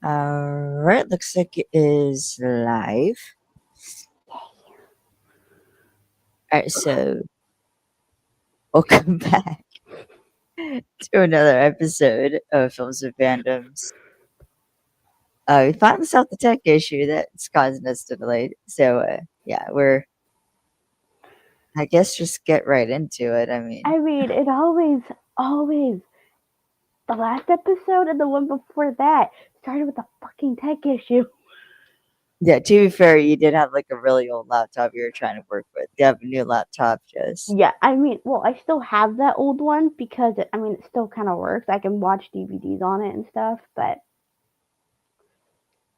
Alright, looks like it is live. Alright, so welcome back to another episode of Films and Fandoms. We finally solved the tech issue that's causing us to delay. So, yeah, I guess, just get right into it. I mean, it always, the last episode and the one before that started with a fucking tech issue. Yeah, to be fair, you did have like a really old laptop you were trying to work with. You have a new laptop, just. Yeah, I mean, well, I still have that old one because it still kind of works. I can watch DVDs on it and stuff, but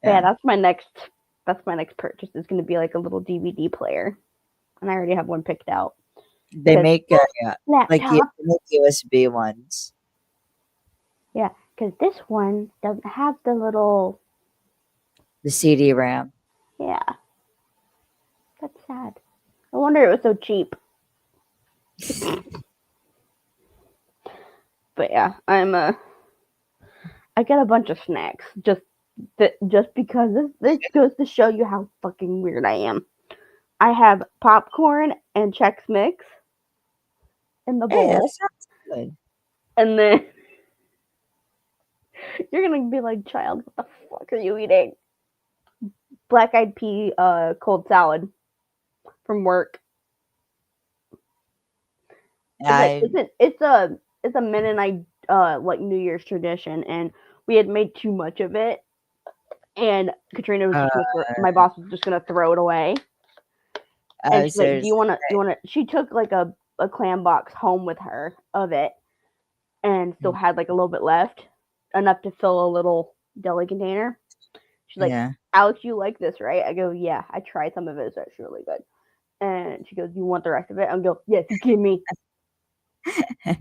yeah, Yeah. that's my next purchase. Is going to be like a little DVD player, and I already have one picked out They because make, laptop. they make USB ones. Yeah, because this one doesn't have the little. The CD RAM. Yeah, that's sad. I wonder it was so cheap. But yeah, I got a bunch of snacks just because this goes to show you how fucking weird I am. I have popcorn and Chex Mix in the Hey, that bowl, sounds good. and then you're gonna be like, "Child, what the fuck are you eating?" Black eyed pea cold salad from work. It's like I it's a Mennonite like New Year's tradition, and we had made too much of it, and Katrina was uh, just gonna my boss was just gonna throw it away. And she's like, "Do you seriously. wanna? Do you wanna?" She took like a clam box home with her of it, and still had like a little bit left, enough to fill a little deli container. She's like, Yeah. "Alex, you like this, right?" I go, "Yeah, I tried some of it. It's actually really good." And she goes, "You want the rest of it?" I go, "Yes, give me."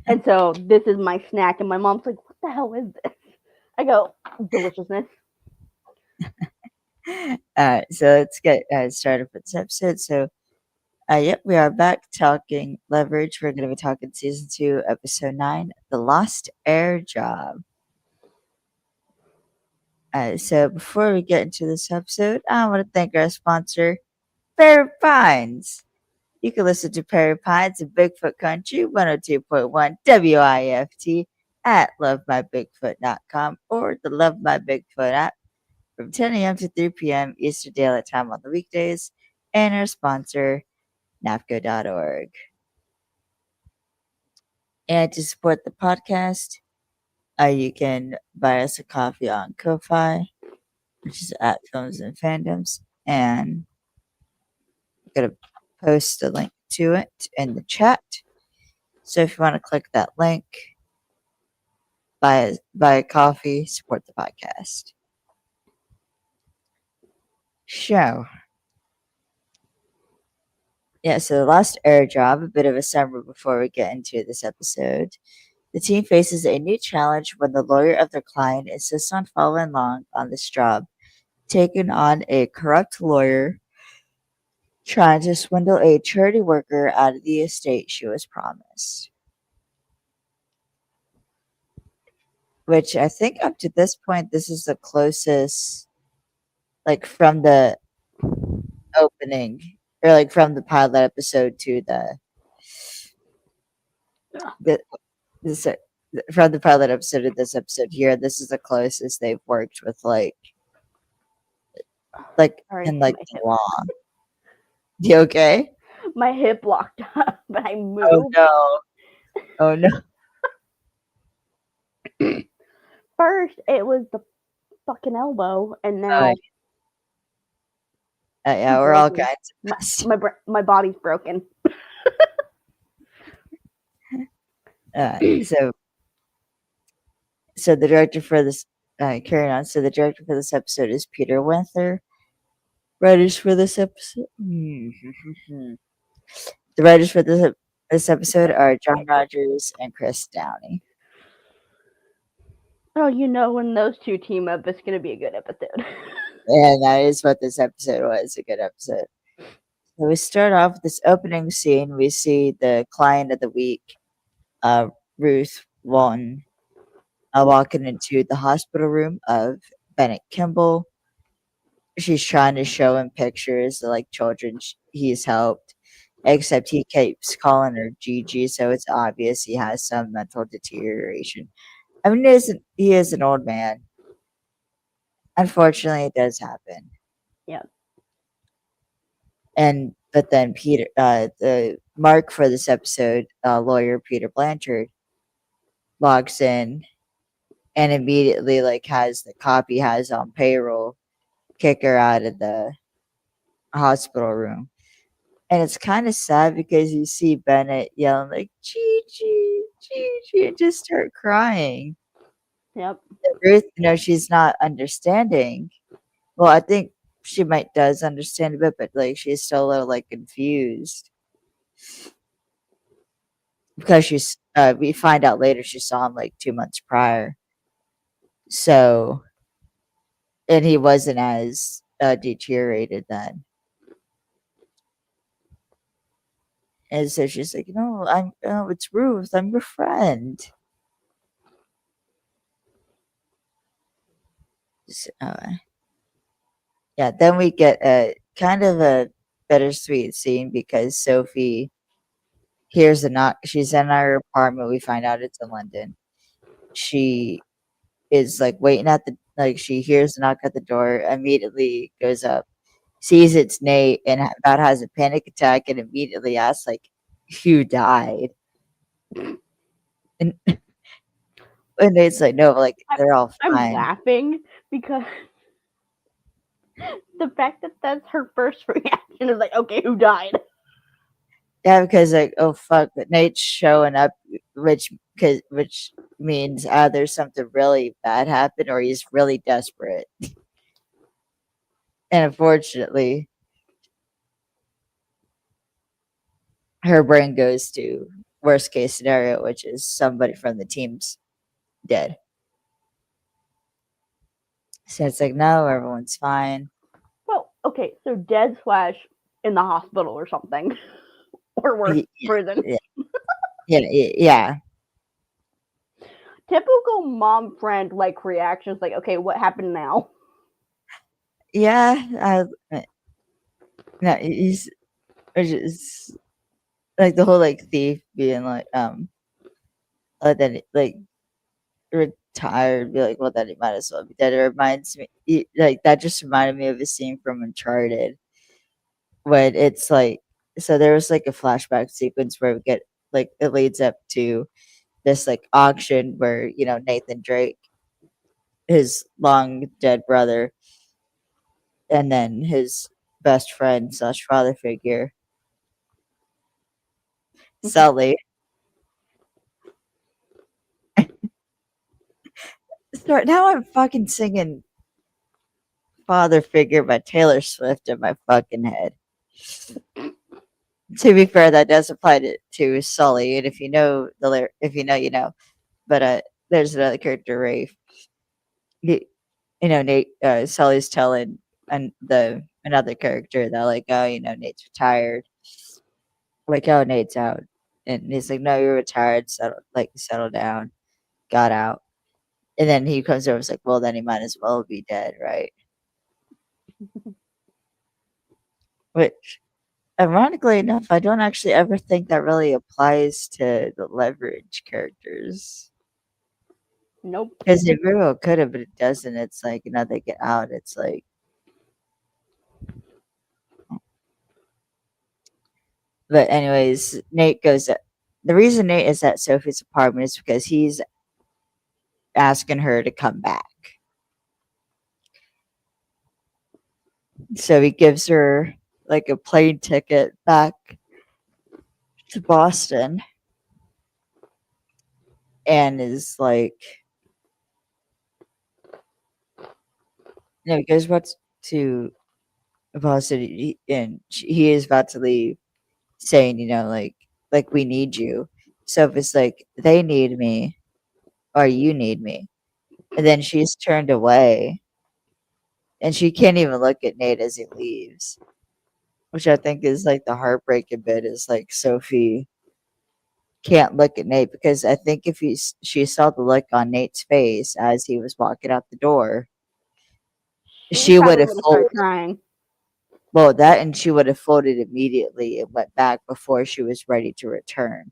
And so this is my snack, and my mom's like, "What the hell is this?" I go, "Deliciousness." So let's get started with this episode. So, yep, we are back talking leverage. We're going to be talking season 2, episode 9, The Lost Heir Job. So before we get into this episode, I want to thank our sponsor, Fairy Pines. You can listen to Prairie Pines in Bigfoot Country 102.1 WIFT at lovemybigfoot.com or the Love My Bigfoot app from 10 a.m. to 3 p.m. Eastern Daylight Time on the weekdays, and our sponsor, NAPCO.org. And to support the podcast, you can buy us a coffee on Ko-Fi, which is at Films and Fandoms, and I'm going to post a link to it in the chat. So if you want to click that link, buy a coffee, support the podcast. So, yeah, so the Lost Air Job, a bit of a summary before we get into this episode. The team faces a new challenge when the lawyer of their client insists on following along on this job, taking on a corrupt lawyer trying to swindle a charity worker out of the estate she was promised. Which I think up to this point, this is the closest, like from the opening, or like from the pilot episode to the, the se- from the pilot episode to this episode here. This is the closest they've worked with like Sorry, in like the law. You okay? my hip locked up, but I Oh moved. no! Oh no! First, it was the fucking elbow, and Oh, now yeah, I'm we're all broken. kinds My of messy. my body's broken. So so the director for this carrying on. So the director for this episode is Peter Wenther. Writers for this episode. The writers for this episode are John Rogers and Chris Downey. Oh, when those two team up, it's gonna be a good episode. And that is what this episode was, a good episode. So we start off with this opening scene. We see the client of the week, uh, Ruth Walton, walking into the hospital room of Bennett Kimball. She's trying to show him pictures of like children he's helped, except he keeps calling her Gigi, so it's obvious he has some mental deterioration. I mean, he is an old man. Unfortunately, it does happen. Yeah. And but then Peter, the mark for this episode, lawyer Peter Blanchard, logs in and immediately like has the copy has on payroll kick her out of the hospital room. And it's kind of sad because you see Bennett yelling like Gigi, Gigi, and just start crying. Yep. And Ruth, she's not understanding. Well, I think she might does understand a bit, but like she's still a little like confused because we find out later she saw him like 2 months prior. So and he wasn't as deteriorated then. And so she's like, "No, I'm. Oh, it's Ruth. I'm your friend." So, yeah. Then we get a kind of a bittersweet scene because Sophie hears a knock. She's in our apartment. We find out it's in London. She is like waiting at the like. She hears a knock at the door. Immediately goes up, sees it's Nate, and about has a panic attack, and immediately asks like, "Who died?" And and Nate's like, "No, like I'm, they're all I'm fine." laughing because the fact that that's her first reaction is like, okay, who died? Yeah, because like, oh fuck, but Nate's showing up, which means either something really bad happened or he's really desperate. And unfortunately, her brain goes to worst case scenario, which is somebody from the team's dead. So it's like, no, everyone's fine. Well, okay, so dead slash in the hospital or something, or worse, Y- prison. Yeah, yeah, yeah, Typical mom friend like reactions, like, okay, what happened now? yeah. No, he's just like the whole like thief being like, then like retired, be like, well, then he might as well be dead. It reminds me, like, that just reminded me of a scene from Uncharted when it's like, so there was like a flashback sequence where we get, like, it leads up to this like auction where, Nathan Drake, his long dead brother, and then his best friend slash father figure, Sully. Start now I'm fucking singing Father Figure by Taylor Swift in my fucking head. To be fair, that does apply to Sully, and if you know if you know, you know. But there's another character, Rafe. He, Nate, Sully's telling the another character that like, oh, Nate's retired. Like, oh, Nate's out, and he's like, no, you're retired. Settle down. Got out, and then he comes over. It's like, well, then he might as well be dead, right? Which, ironically enough, I don't actually ever think that really applies to the leverage characters. Nope. Because it very well could have, but it doesn't. It's like, they get out. It's like, but anyways, Nate goes. The reason Nate is at Sophie's apartment is because he's asking her to come back. So he gives her like a plane ticket back to Boston and is like, he goes about to Boston and he is about to leave saying, like we need you. So if it's like they need me or you need me, and then she's turned away and she can't even look at Nate as he leaves, which I think is like the heartbreaking bit is like Sophie can't look at Nate because I think if she saw the look on Nate's face as he was walking out the door, She's She would probably have gonna start folded. crying. Well, that and she would have folded immediately and went back before she was ready to return.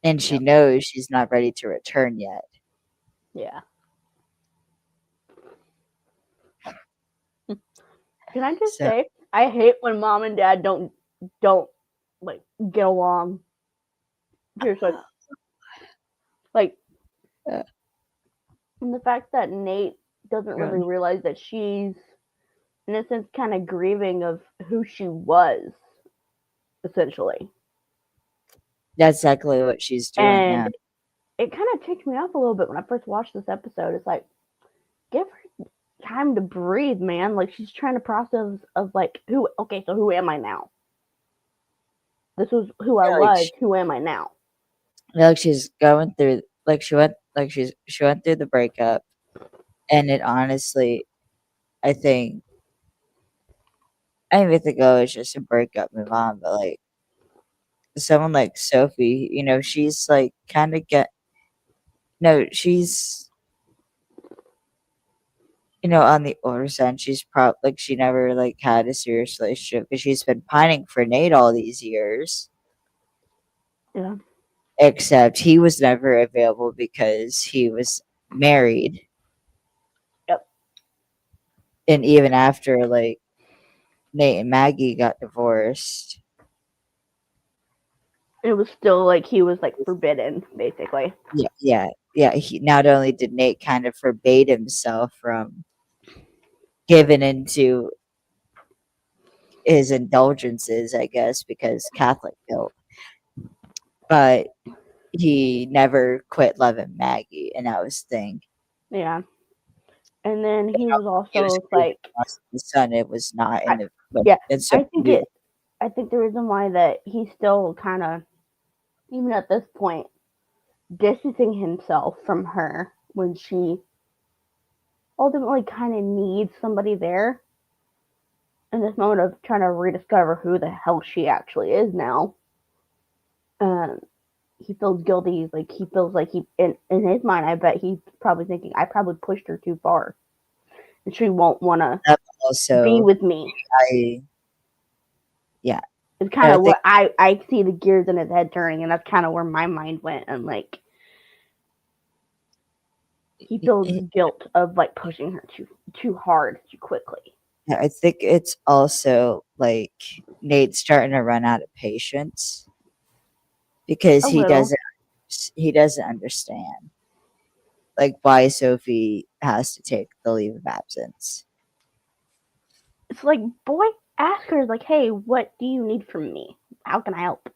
And she Yep. knows she's not ready to return yet. Yeah. Can I just So say, I hate when mom and dad don't like get along. Seriously, like uh, and the fact that Nate doesn't yeah, really realize that she's in a sense kind of grieving of who she was essentially, that's exactly what she's doing and now. it kind of ticked me off a little bit when I first watched this episode. It's like give her time to breathe, man. Like she's trying to process of like who. Okay, so who am I now? This was who I Yeah, like was. Who am I now? like she's going through like she went through the breakup, and it honestly, I think I didn't even think, oh, it's just a breakup, move on. But like someone like Sophie, she's like kind of get no, she's on the older side. She's probably like she never like had a serious relationship because she's been pining for Nate all these years. Yeah. Except he was never available because he was married, Yep. and even after like Nate and Maggie got divorced. It was still like he was like forbidden, basically. Yeah. He not only did Nate kind of forbade himself from giving into his indulgences, I guess, because Catholic guilt, but he never quit loving Maggie, and that was the thing. Yeah. And then he was He was also grieving like, the loss of his son. It was not I, in the like, yeah, and so I think knew it. I think the reason why that he's still kind of, even at this point, distancing himself from her when she ultimately kind of needs somebody there in this moment of trying to rediscover who the hell she actually is now. Um, he feels guilty. Like he feels like in his mind, I bet he's probably thinking, I probably pushed her too far, and she won't want to that be also. with me. I Yeah, It's and kind I of think what I see the gears in his head turning, and that's kind of where my mind went. And like he feels guilt of like pushing her too hard too quickly. yeah, I think it's also like Nate's starting to run out of patience because A little. he doesn't understand like why Sophie has to take the leave of absence. It's like, boy, ask her like, hey, what do you need from me? How can I help?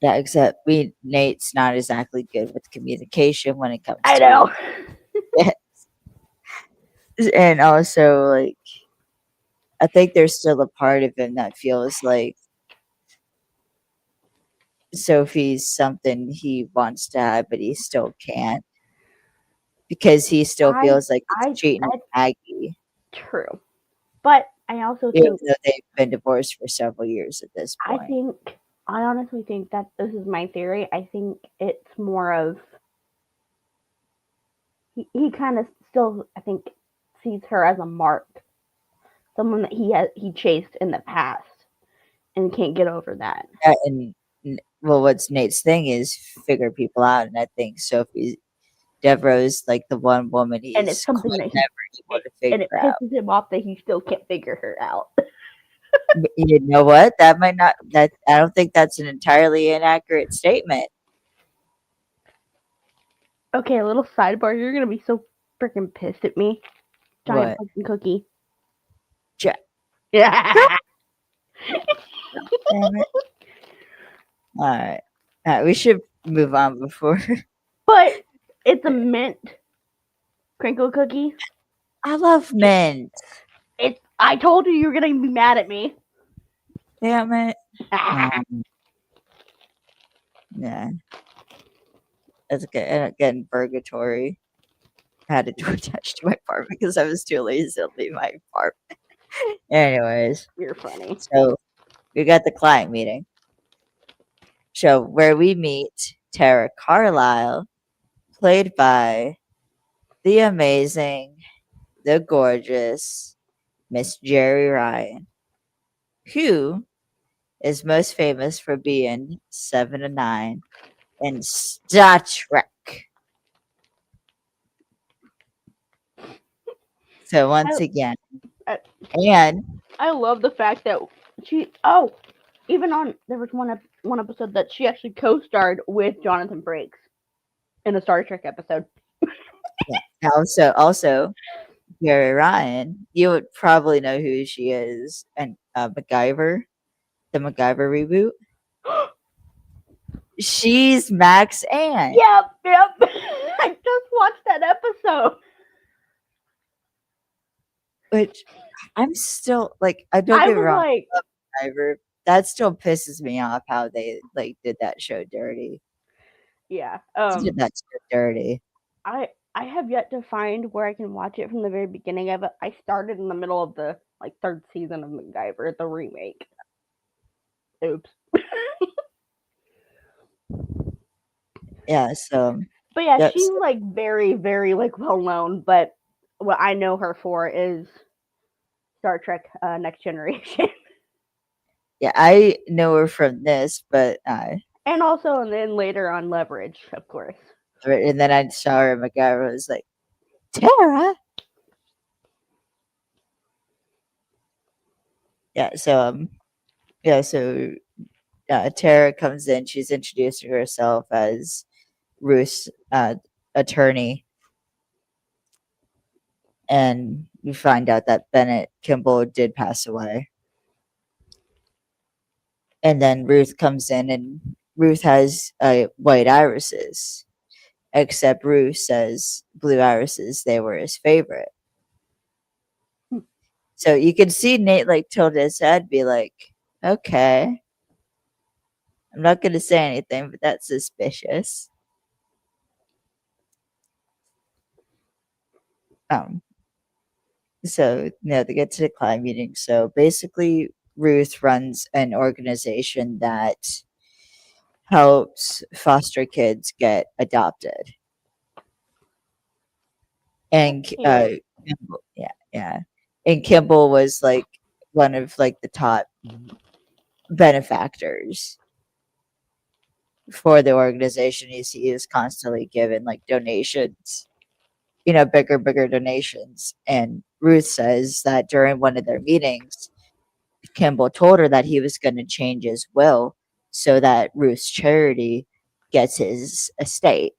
Yeah, except Nate's not exactly good with communication when it comes I to know. it. And also like I think there's still a part of him that feels like Sophie's something he wants to have, but he still can't because he still I feels like he's I cheating on that's Maggie, true, but I also even think though they've been divorced for several years at this I point. think I honestly think that this is my theory. I think it's more of he kind of still I think sees her as a mark, someone that he chased in the past and can't get over that. And well, what's Nate's thing is figure people out, and I think Sophie Devereaux's like the one woman And it's he's something quite that never able to and it figure out. pisses him off that he still can't figure her out. But you know what? That might not. That I don't think that's an entirely inaccurate statement. Okay, a little sidebar. You're gonna be so freaking pissed at me. Giant What? fucking cookie. Ja- Yeah. Damn it! All right. All right, we should move on before. But it's a mint crinkle cookie. I love mint. It's. I told you were gonna be mad at me. Damn it. Yeah, that's good. I don't get in purgatory. I had a door attached to my apartment because I was too lazy to leave my apartment. Anyways, You're funny. so we got the client meeting. So where we meet Tara Carlisle, played by the amazing the gorgeous Miss Jerry Ryan, who is most famous for being 7 to 9 in Star Trek. So once I, again, I and I love the fact that she. Oh, even on there was one episode that she actually co-starred with Jonathan Frakes in a Star Trek episode. yeah, also Jerry Ryan, you would probably know who she is, and MacGyver, the MacGyver reboot. She's Max Ann, Yep. I just watched that episode. which I'm still like. I don't I get me was wrong, like, MacGyver. That still pisses me off how they like did that show dirty. yeah. Did that show dirty. I have yet to find where I can watch it from the very beginning of it. I started in the middle of the like third season of MacGyver, the remake. Oops. Yeah. So But yeah, yep. she's like very, very like well known. But what I know her for is Star Trek Next Generation, Yeah, I know her from this, but and also and then later on Leverage, of course. and then I saw her and MacGyver was like, Tara. Yeah, so Tara comes in, she's introducing herself as Ruth's attorney, and we find out that Bennett Kimball did pass away. And then Ruth comes in and Ruth has white irises, except Ruth says blue irises, they were his favorite. So you can see Nate like tilt his head, be like, okay, I'm not going to say anything, but that's suspicious. Um, so they get to the client meeting. So basically, Ruth runs an organization that helps foster kids get adopted. And Okay. yeah, and Kimball was like one of like the top benefactors for the organization. He is constantly given like donations, bigger donations. And Ruth says that during one of their meetings, Kimball told her that he was going to change his will so that Ruth's charity gets his estate.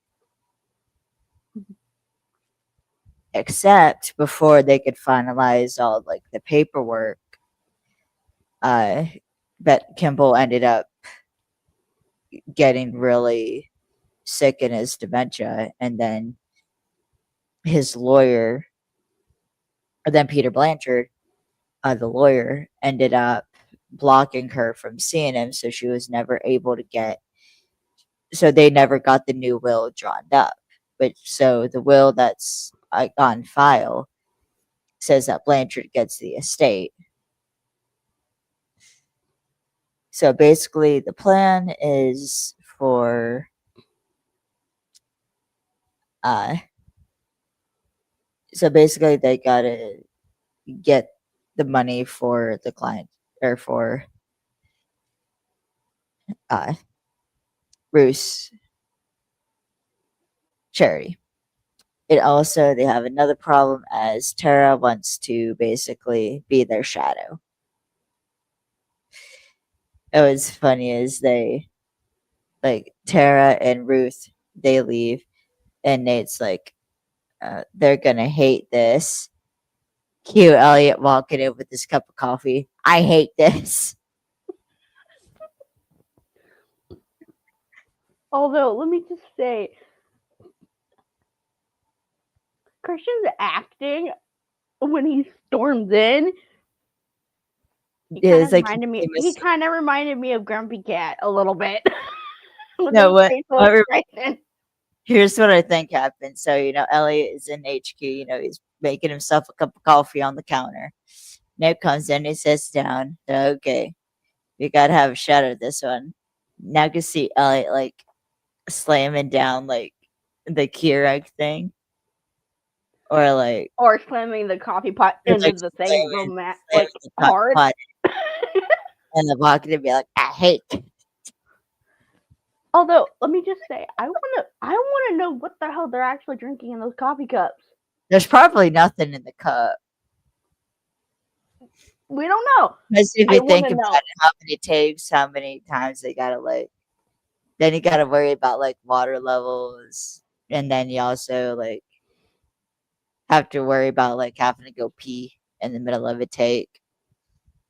Except before they could finalize all like the paperwork, uh, but Kimball ended up getting really sick in his dementia, and then his lawyer, or then Peter Blanchard, the lawyer, ended up blocking her from seeing him, so she was never able to get. So they never got the new will drawn up. But so the will that's on file says that Blanchard gets the estate. So basically, the plan is for uh, so basically they gotta get the money for the client or for uh, Bruce charity. It also they have another problem as Tara wants to basically be their shadow. It was funny as they like Tara and Ruth they leave and Nate's like they're gonna hate this. Cute Elliot walking in with his cup of coffee. I hate this. Although, let me just say, Christian's acting when he storms in, he kind It's of like reminded me. he He missed. kind of reminded me of Grumpy Cat a little bit with No, his what? facial expression. Here's what I think happened. So Elliot is in HQ. He's making himself a cup of coffee on the counter. Nick comes in. He sits down. Okay, we gotta have a shot of this one. Now you can see Elliot like slamming down like the Keurig thing. or like Or slamming the coffee pot or into like the thing slam like the coffee hard. pot in the pocket and be like, I hate. Although, let me just say, I wanna know what the hell they're actually drinking in those coffee cups. There's probably nothing in the cup. We don't know. Because if I you think wanna about know. it, how many takes, how many times they gotta like, then you gotta worry about like water levels, and then you also like have to worry about like having to go pee in the middle of a take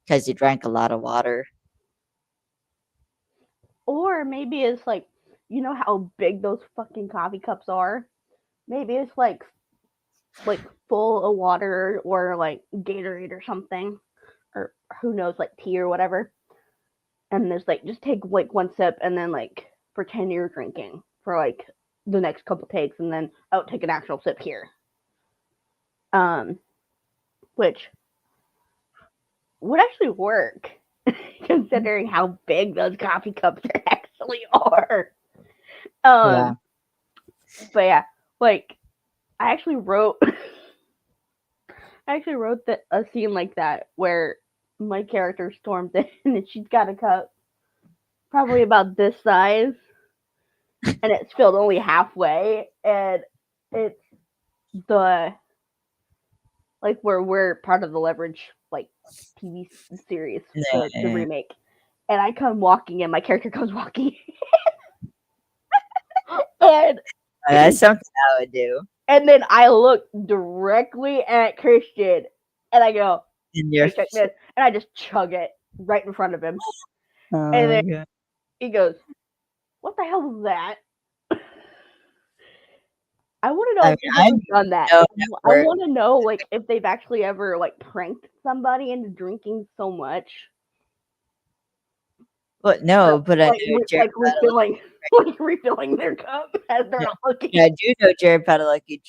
because you drank a lot of water. Or maybe it's like, you know how big those fucking coffee cups are? Maybe it's like full of water or like Gatorade or something, or who knows, like tea or whatever. And there's like just take like one sip and then like pretend you're drinking for like the next couple takes, and then take an actual sip here. Um, which would actually work considering how big those coffee cups actually are. Yeah. Um, but yeah, like I actually wrote a scene like that where my character storms in and she's got a cup probably about this size and it's filled only halfway, and it's the like where we're part of the Leverage like TV series, the Yeah. remake. And I come walking in, my character comes walking and That's something I would do. and then I look directly at Christian and I go, In your "Hey, check this," and I just chug it right in front of him. oh And my then god. he goes, "What the hell was that?" I want to know I mean, if they've I ever done that. know I never. want to know, like, if they've actually ever like pranked somebody into drinking so much, But no, but I know Jared like refilling, like refilling their cup as they're not looking. Yeah, I do know Jared Padalecki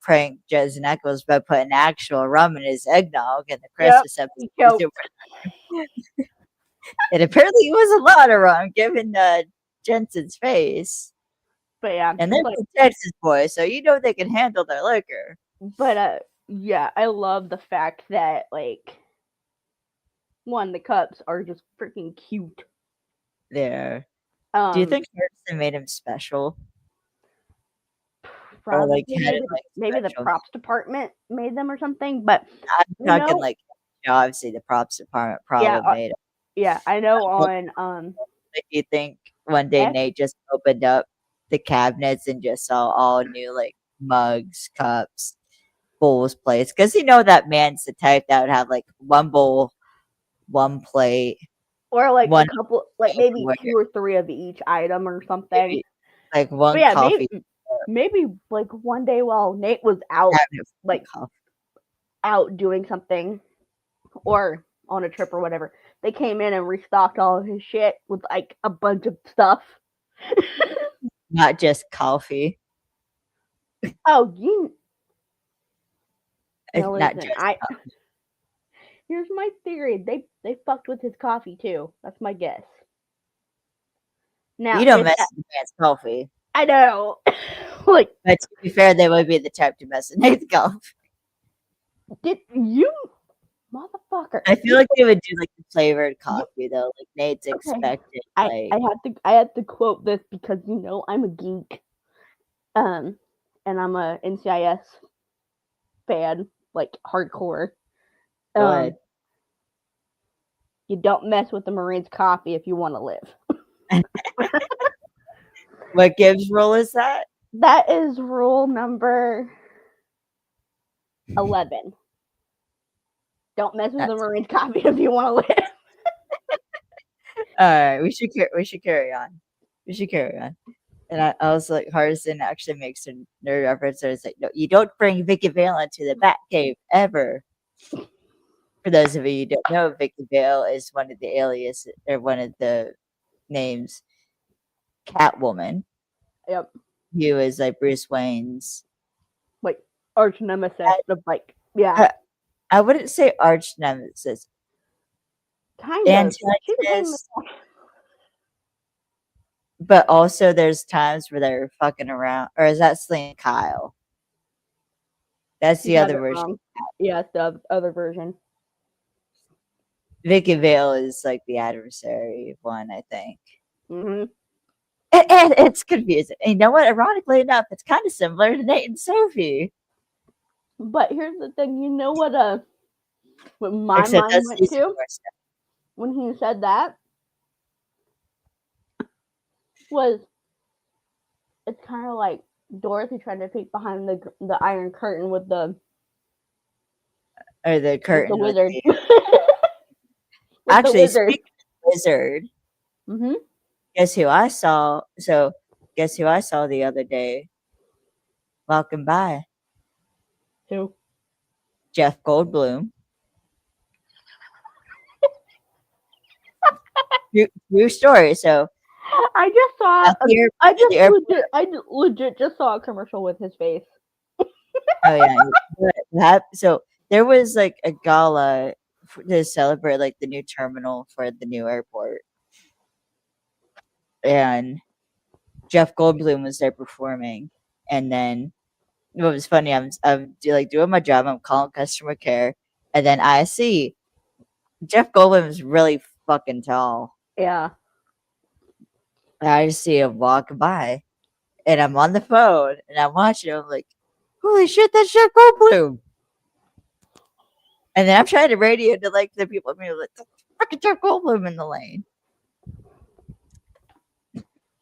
pranked Jensen Ackles by putting actual rum in his eggnog in the Yep, Christmas episode. he choked. And apparently it was a lot of rum given Jensen's face. But yeah, And they're from Texas boys, so you know they can handle their liquor. but yeah, I love the fact that like one, the cups are just freaking cute. There. Do you Um, think Harrison made him special? Or probably like had it like maybe the special? props department made them or something. But I'm you talking know, like obviously the props department yeah, probably made it. yeah, I know Like, on do you think one day X. Nate just opened up the cabinets and just saw all new like mugs, cups, bowls, plates? Because you know that man's the type that would have like one bowl, one plate, Or like a one couple, like maybe silverware, 2 or 3 of each item or something. maybe like But one yeah, coffee maybe like one day while Nate was out, cabinet full of like coffee. out doing something or on a trip or whatever, they came in and restocked all of his shit with like a bunch of stuff. Not just coffee. Oh, you It's now not listen, just here's my theory. They fucked with his coffee too. That's my guess. Now, you don't if mess that, with the man's coffee. I know, like, But to be fair, they would be the type to mess with Nate's coffee. did you, motherfucker? I feel like they would do like the flavored You, coffee though. Like Nate's okay. expected I like had to quote this because I'm a geek, and I'm a NCIS fan, like hardcore. good. You don't mess with the Marines' coffee if you want to live. What Gibbs rule is that? That is rule number 11. Don't mess with the That's Marines' coffee if you want to live. all right. We should carry on. We should carry on. And I was like, Hardison actually makes a nerd reference. So it's like, no, you don't bring Vicky Vale into the Batcave ever. For those of you who don't know, Vicky Vale is one of the alias or one of the names, Catwoman. Yep. Who is like Bruce Wayne's. Like arch nemesis of like, yeah. I wouldn't say arch nemesis. Kind of. She's a pain in the Antagonist. But also there's times where they're fucking around. Or is that Selena Kyle? That's He the got other it version. wrong. Yeah, it's the other version. Vicky Vale is like the adversary one, I think. Hmm. And it's confusing. And you know what? Ironically enough, it's kind of similar to Nate and Sophie. But here's the thing. You know what my Except mind that's went season to 4 stuff. when he said that was it's kind of like Dorothy trying to peek behind the Iron Curtain Or the with the curtain with wizard the. with the Actually, wizard. speaking of Wizard, Hmm. guess who I saw? So, guess who I saw the other day walking by? Who? Jeff Goldblum. True story. So, I just saw at the, at the airport. legit just saw a commercial with his face. Oh, yeah. So, there was like a gala to celebrate like the new terminal for the new airport. And Jeff Goldblum was there performing. And then what was funny, like doing my job, I'm calling customer care, and then I see Jeff Goldblum is really fucking tall. Yeah. And I just see him walk by, and I'm on the phone, and I'm watching him. I'm like, holy shit, that's Jeff Goldblum. And then I'm trying to radio to like the people, I mean, like, "That's fucking Jeff Goldblum in the lane."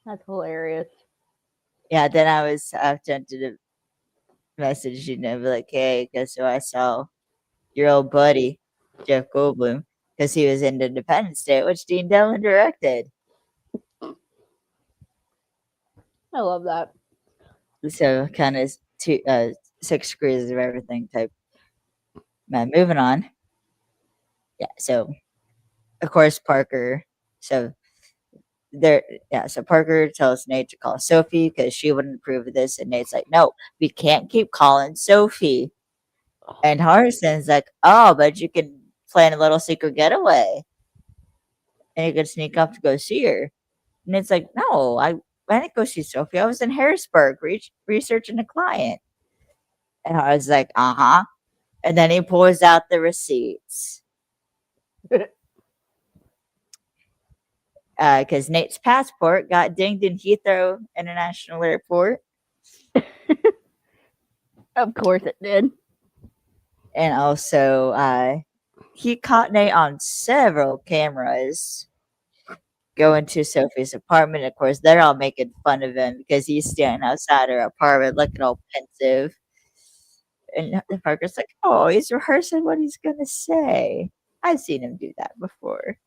That's hilarious. Yeah, then I tempted to message you and be like, hey, guess who I saw? Your old buddy, Jeff Goldblum, because he was in Independence Day, which Dean Dillon directed. I love that. So kind of two, 6 degrees of everything type. Man, moving on. Yeah. So of course Parker. So there. Yeah. So Parker tells Nate to call Sophie because she wouldn't approve of this, and Nate's like, "No, we can't keep calling Sophie." And Harrison's like, "Oh, but you can plan a little secret getaway, and you can sneak off to go see her." And it's like, "No, I didn't go see Sophie. I was in Harrisburg researching a client." And I was like, "Uh huh." And then he pulls out the receipts because Nate's passport got dinged in Heathrow International Airport. Of course it did. And also, he caught Nate on several cameras going to Sophie's apartment. Of course, they're all making fun of him because he's standing outside her apartment looking all pensive. And the Parker's like, oh, he's rehearsing what he's going to say. I've seen him do that before.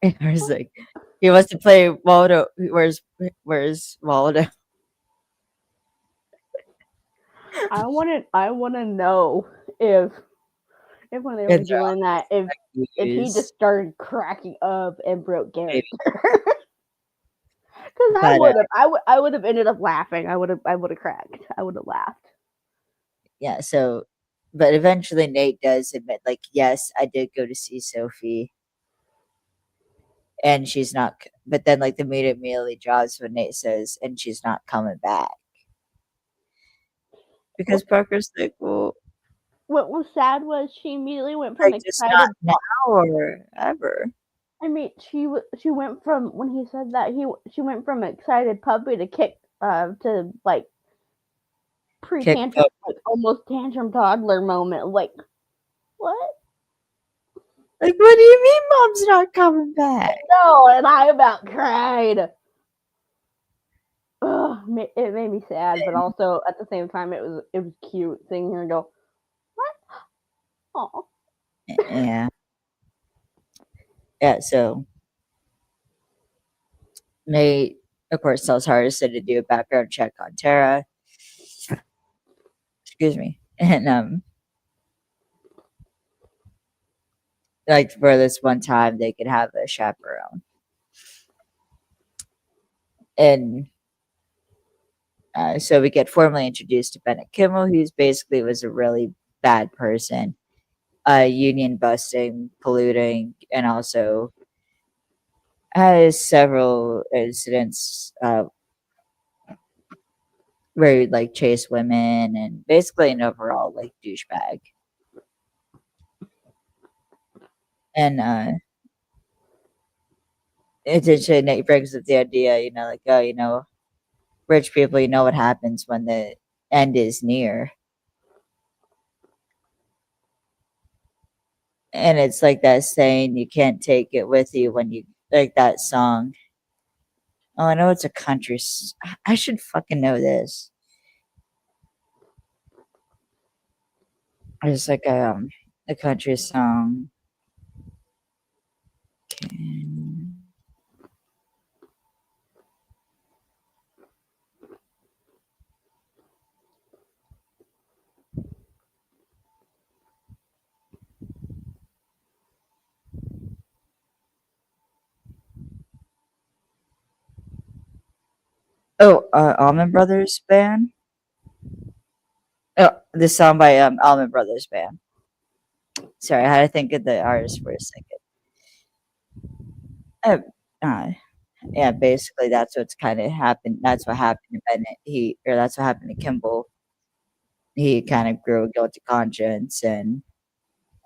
And I was like, he wants to play Waldo. Where's Waldo? I wanna know if when they were And they're doing that, if he just confused. started cracking up and broke Maybe. character. Because But I would have ended up laughing. I would have cracked. I would have laughed. yeah, so but eventually Nate does admit, like, yes, I did go to see Sophie, and she's not. But then, like, the media immediately drops when Nate says, and she's not coming back because What Parker's like, well, what was sad was she immediately went from like, just not excited. now or ever. I mean, she went from when he said that she went from excited puppy to kick to like pre Kick, tantrum, like almost tantrum toddler moment. Like what? like, what do you mean, mom's not coming back? No, and I about cried. Ugh, it made me sad, but also at the same time it was cute seeing her go, what? Oh, Yeah, yeah. So Nate, of course, tells Hardison to do a background check on Tara. Excuse me, and like for this one time they could have a chaperone. And so we get formally introduced to Bennett Kimmel, who's basically was a really bad person, union busting, polluting, and also has several incidents where he'd like chase women and basically an overall like douchebag. And essentially Nate brings up the idea, like, oh, rich people, you know what happens when the end is near. And it's like that saying, you can't take it with you when you like that song. Oh, I know it's a country. I should fucking know this. It's like a country song. Can- Oh, Allman Brothers Band. Oh, this song by Allman Brothers Band. Sorry, I had to think of the artist for a second. Uh, uh, yeah, basically that's what's kind of happened. That's what happened to Bennett. That's what happened to Kimball. He kind of grew a guilty conscience and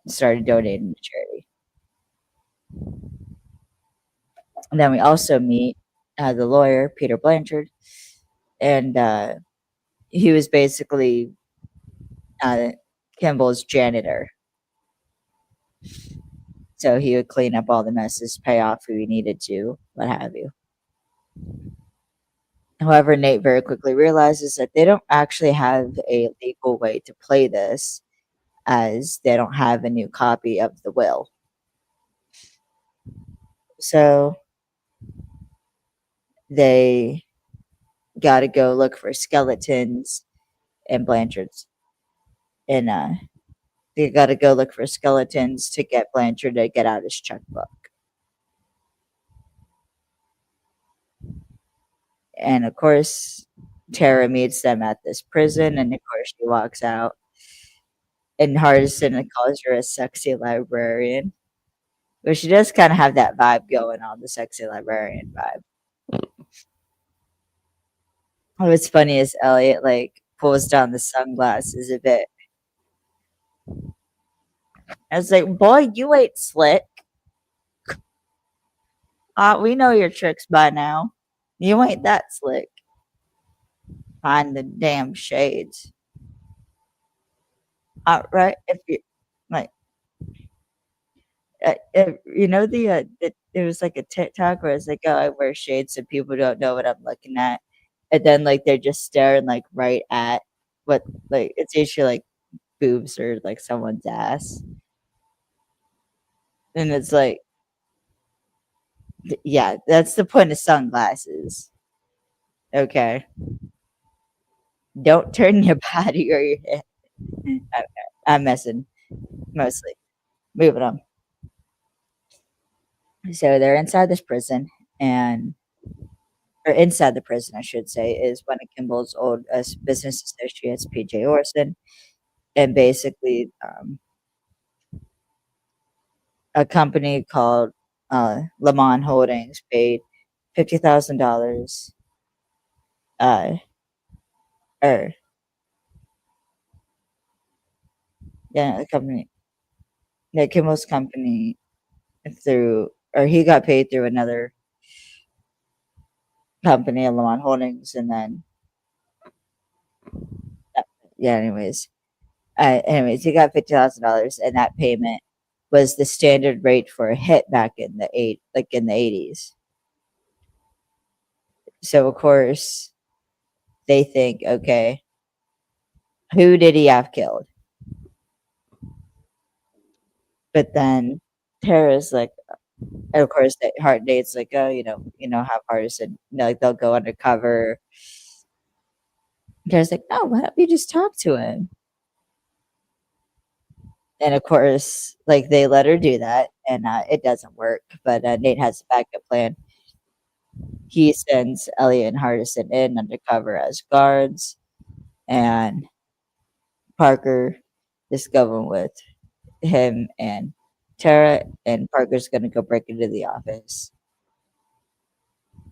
started donating to charity. And then we also meet the lawyer Peter Blanchard, and he was basically uh, Kimball's janitor. So he would clean up all the messes, pay off who he needed to, what have you. However, Nate very quickly realizes that they don't actually have a legal way to play this, as they don't have a new copy of the will. So they got to go look for skeletons and Blanchard's. And they got to go look for skeletons to get Blanchard to get out his checkbook. And of course, Tara meets them at this prison, and of course, she walks out. And Hardison calls her a sexy librarian. But she does kind of have that vibe going on, the sexy librarian vibe. What's funny is Elliot like pulls down the sunglasses a bit. I was like, boy, you ain't slick. We know your tricks by now. You ain't that slick. Find the damn shades. Right? If you like, it was like a TikTok where it's like, oh, I wear shades so people don't know what I'm looking at, and then like they're just staring like right at what, like it's usually like boobs or like someone's ass, and it's like, yeah, that's the point of sunglasses. Okay, don't turn your body or your head. I, I'm messing mostly. Moving on. So they're inside this prison, and or inside the prison, I should say, is one of Kimball's old business associates, PJ Orson, and basically a company called Lamont Holdings paid $50,000, uh, or yeah, the company, yeah, Kimball's company through, or he got paid through another company, Lamont Holdings, and then uh, yeah, anyways, he got $50,000, and that payment was the standard rate for a hit back in the 80s. So of course they think, okay, who did he have killed? But then Tara's like, and of course, Hard Date's like, oh, how Hardison, like they'll go undercover. Tara's like, no, why don't you just talk to him? And of course, like they let her do that, and it doesn't work. But Nate has a backup plan. He sends Elliot and Hardison in undercover as guards, and Parker is going with him and Tara, and Parker's gonna go break into the office.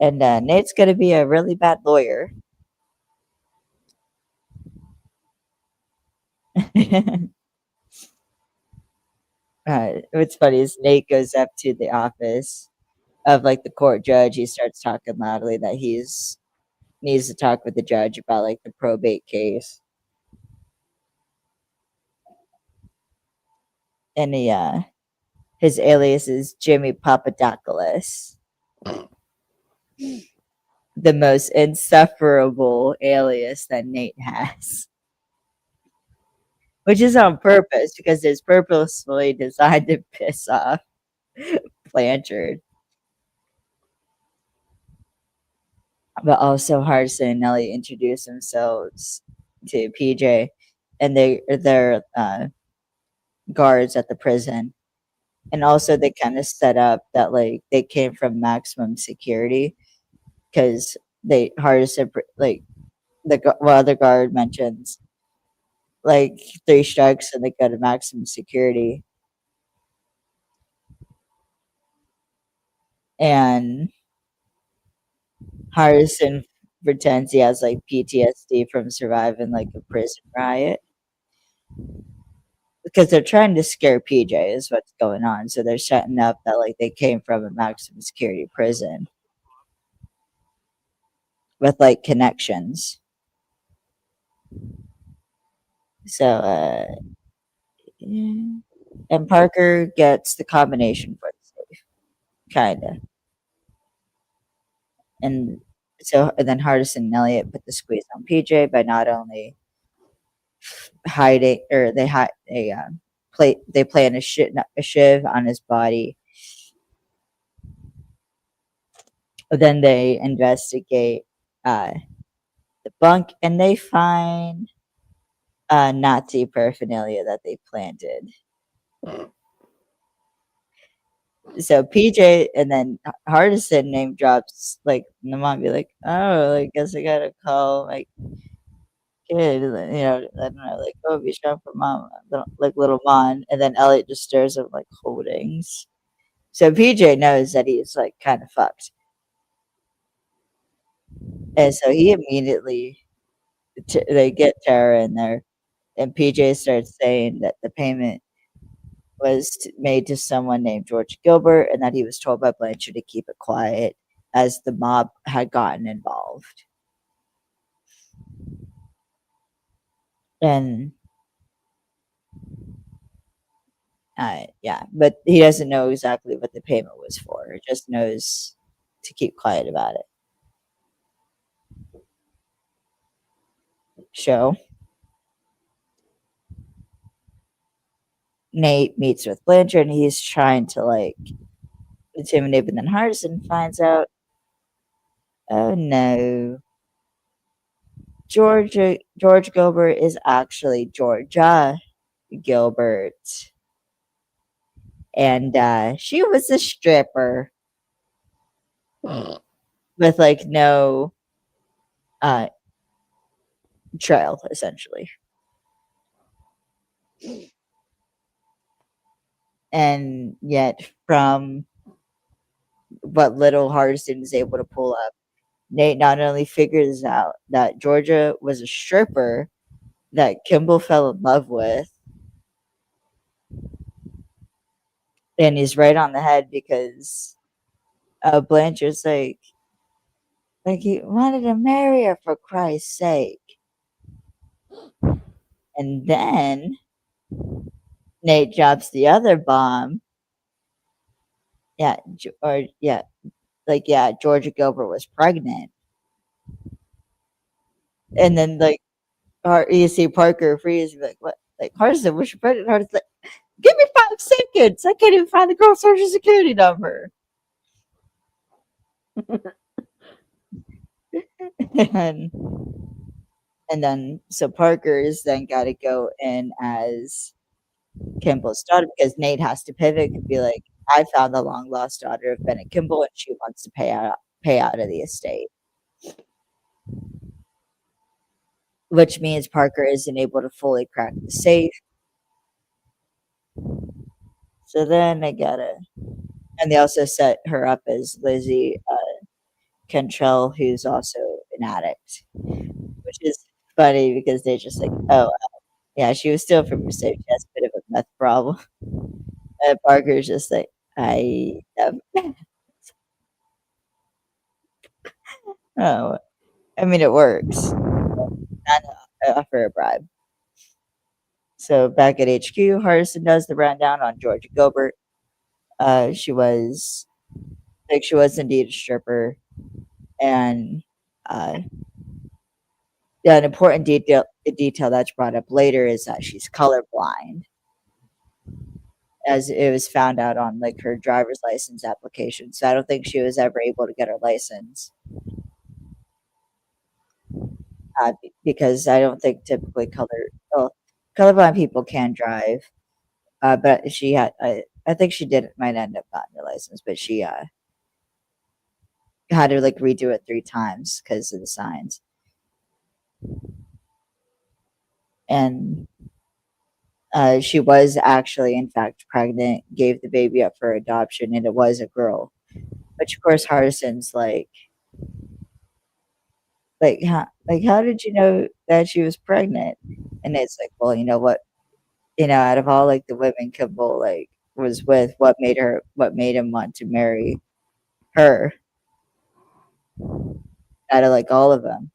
And Nate's gonna be a really bad lawyer, What's funny is Nate goes up to the office of like the court judge. He starts talking loudly that he's needs to talk with the judge about like the probate case. And his alias is Jimmy Papadopoulos, the most insufferable alias that Nate has, which is on purpose because it's purposefully designed to piss off Blanchard. But also Hardison and Nellie introduce themselves to PJ, and they're guards at the prison. And also they kind of set up that like they came from maximum security because they Hardison like other guard mentions like 3 strikes and they go to maximum security. And Hardison pretends he has like PTSD from surviving like a prison riot because they're trying to scare PJ is what's going on. So they're setting up that like they came from a maximum security prison with like connections. So yeah. And Parker gets the combination for the safe, kinda. And and then Hardison and Elliot put the squeeze on PJ by not only hiding or they hide they plan a shiv on his body. Then they investigate uh, the bunk and they find Nazi paraphernalia that they planted. So PJ and then Hardison name drops like the mom be like, oh, I guess I gotta call my kid, I don't know, like, oh, be strong for mom, like little Mon, and then Elliot just stares at him like holdings. So PJ knows that he's like kind of fucked, and so he immediately they get Tara in there, and PJ starts saying that the payment was made to someone named George Gilbert, and that he was told by Blanchard to keep it quiet as the mob had gotten involved. And yeah, but he doesn't know exactly what the payment was for. He just knows to keep quiet about it. Show. Nate meets with Blanchard and he's trying to like intimidate, but then Hardison finds out, oh no, George Gilbert is actually Georgia Gilbert, and she was a stripper with like no uh, trail, essentially. And yet, from what little Hardison is able to pull up, Nate not only figures out that Georgia was a stripper that Kimball fell in love with, and he's right on the head because Blanchard's like he wanted to marry her for Christ's sake. And then Nate drops the other bomb. Yeah, Georgia Gilbert was pregnant. And then you see Parker freeze, like what? Like Hardison, was she pregnant? Hardison's like, give me 5 seconds. I can't even find the girl's social security number. and, and then so Parker's then got to go in as Kimball's daughter because Nate has to pivot and be like, I found the long lost daughter of Bennett Kimball and she wants to pay out of the estate. Which means Parker isn't able to fully crack the safe. So then and they also set her up as Lizzie Cantrell, who's also an addict, which is funny because they're just like, oh, Yeah, she was still from so she has a bit of a meth problem. Parker's just like, I oh, I mean, it works. And offer a bribe. So back at HQ, Hardison does the rundown on Georgia Gilbert. She was she was indeed a stripper, and uh, yeah, an important detail that's brought up later is that she's colorblind, as it was found out on like her driver's license application. So I don't think she was ever able to get her license because I don't think typically colorblind people can drive. But she had I think she did might end up gotten her license, but she had to like redo it 3 times because of the signs. And she was actually, in fact, pregnant, gave the baby up for adoption, and it was a girl. Which, of course, Hardison's like, how did you know that she was pregnant? And it's like, well, you know what? Out of all like the women Kimball was with, what made him want to marry her out of like all of them.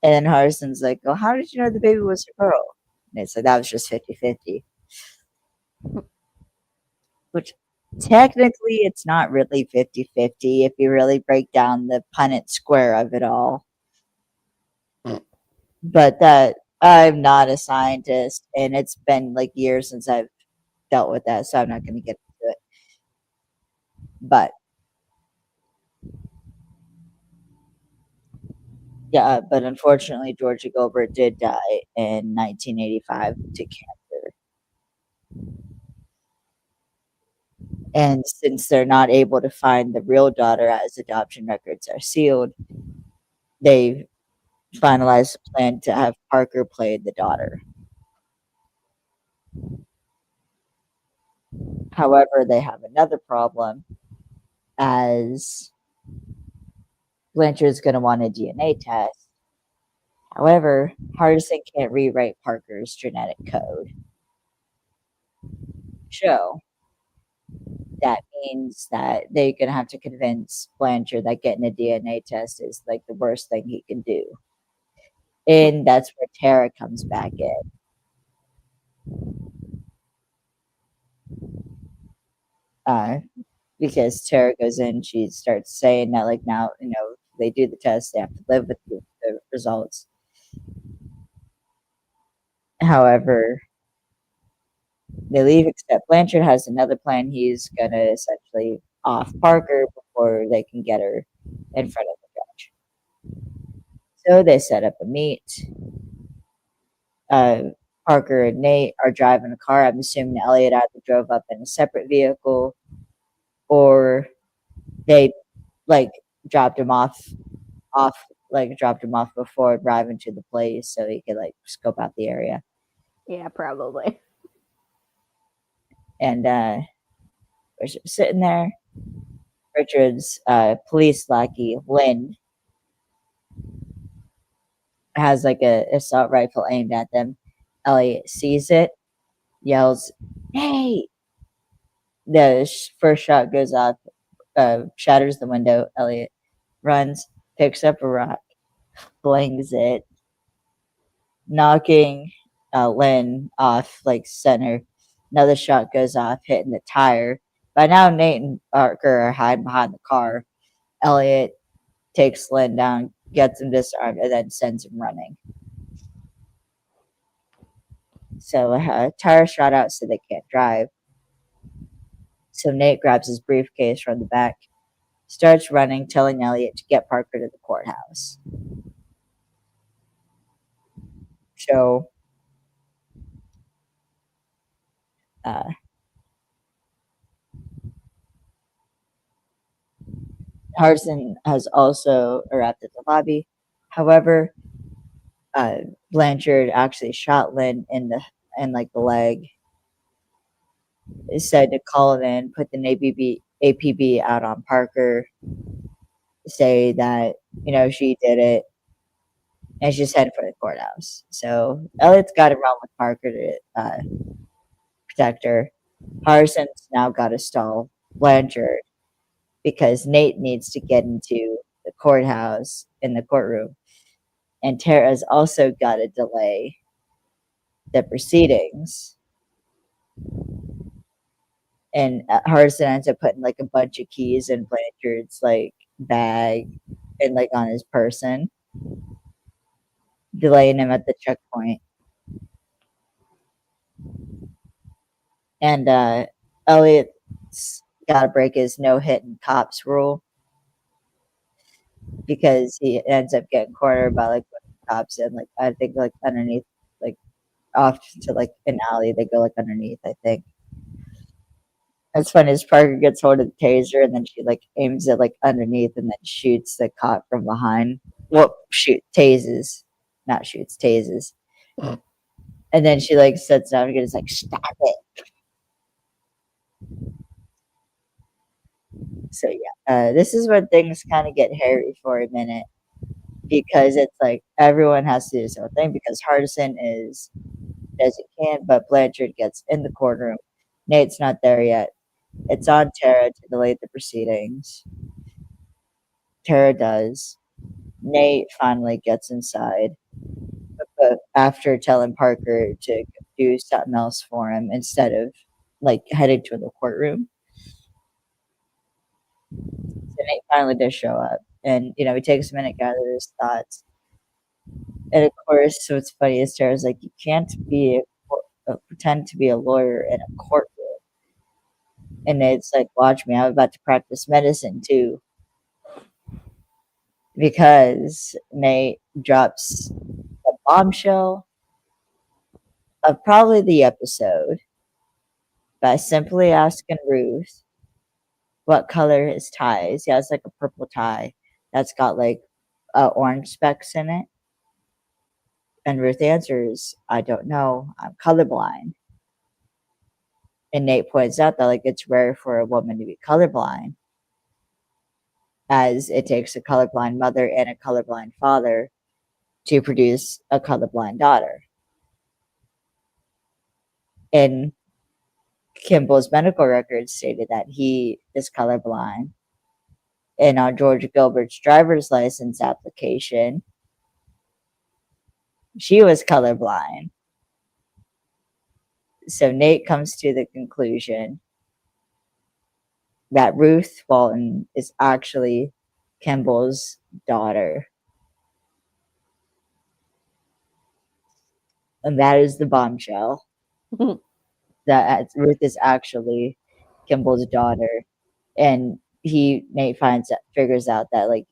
And then Hardison's like, well, how did you know the baby was a girl? And it's like, that was just 50-50. Which technically it's not really 50-50 if you really break down the Punnett square of it all. But that I'm not a scientist and it's been like years since I've dealt with that, so I'm not going to get into it. But yeah, but unfortunately, Georgia Gilbert did die in 1985 to cancer. And since they're not able to find the real daughter as adoption records are sealed, they finalized a plan to have Parker play the daughter. However, they have another problem as Blanchard's going to want a DNA test. However, Hardison can't rewrite Parker's genetic code. So that means that they're going to have to convince Blanchard that getting a DNA test is like the worst thing he can do. And that's where Tara comes back in. Uh, because Tara goes in, she starts saying that, like, now, they do the test, they have to live with the results. However, they leave, except Blanchard has another plan. He's going to essentially off Parker before they can get her in front of the judge. So they set up a meet. Parker and Nate are driving a car. I'm assuming Elliot either drove up in a separate vehicle or they like dropped him off before driving to the place so he could like scope out the area. Yeah, probably. And we're sitting there. Richard's police lackey, Lynn, has like a assault rifle aimed at them. Elliot sees it, yells, "Hey!" The first shot goes off, shatters the window. Elliot runs, picks up a rock, flings it, knocking Lynn off like center. Another shot goes off, hitting the tire. By now, Nate and Parker are hiding behind the car. Elliot takes Lynn down, gets him disarmed, and then sends him running. So tire shot out so they can't drive. So Nate grabs his briefcase from the back, starts running, telling Elliot to get Parker to the courthouse. So uh, Hardison has also arrived at the lobby. However, Blanchard actually shot Lynn in like the leg. Said to call it in, put the APB out on Parker, say that she did it, and she's headed for the courthouse. So Elliot's got to run with Parker to protect her. Harrison's now got to stall Blanchard because Nate needs to get into the courthouse in the courtroom, and Tara's also got to delay the proceedings. And Harrison ends up putting like a bunch of keys in Blanchard's like bag and like on his person, delaying him at the checkpoint. And Elliot's got to break his no hitting cops rule because he ends up getting cornered by like cops and like I think like underneath, like off to like an alley. They go like underneath, I think. It's funny as Parker gets hold of the taser and then she like aims it like underneath and then shoots the cop from behind. Well, tases, not shoots, tases. And then she like sits down and is like, "Stop it!" So yeah, this is where things kind of get hairy for a minute because it's like everyone has to do his own thing because Hardison is as it can, but Blanchard gets in the courtroom. Nate's not there yet. It's on Tara to delay the proceedings. Tara does. Nate finally gets inside, but after telling Parker to do something else for him instead of like headed to the courtroom. So Nate finally does show up, and he takes a minute to gather his thoughts. And of course, what's funny is Tara's like, you can't pretend to be a lawyer in a courtroom. And it's like, watch me, I'm about to practice medicine too. Because Nate drops a bombshell of probably the episode by simply asking Ruth what color his tie is. He has like a purple tie that's got like orange specks in it. And Ruth answers, I don't know, I'm colorblind. And Nate points out that like it's rare for a woman to be colorblind, as it takes a colorblind mother and a colorblind father to produce a colorblind daughter. And Kimball's medical records stated that he is colorblind. And on Georgia Gilbert's driver's license application, she was colorblind. So Nate comes to the conclusion that Ruth Walton is actually Kimball's daughter. And that is the bombshell. That Ruth is actually Kimball's daughter. And Nate figures out that like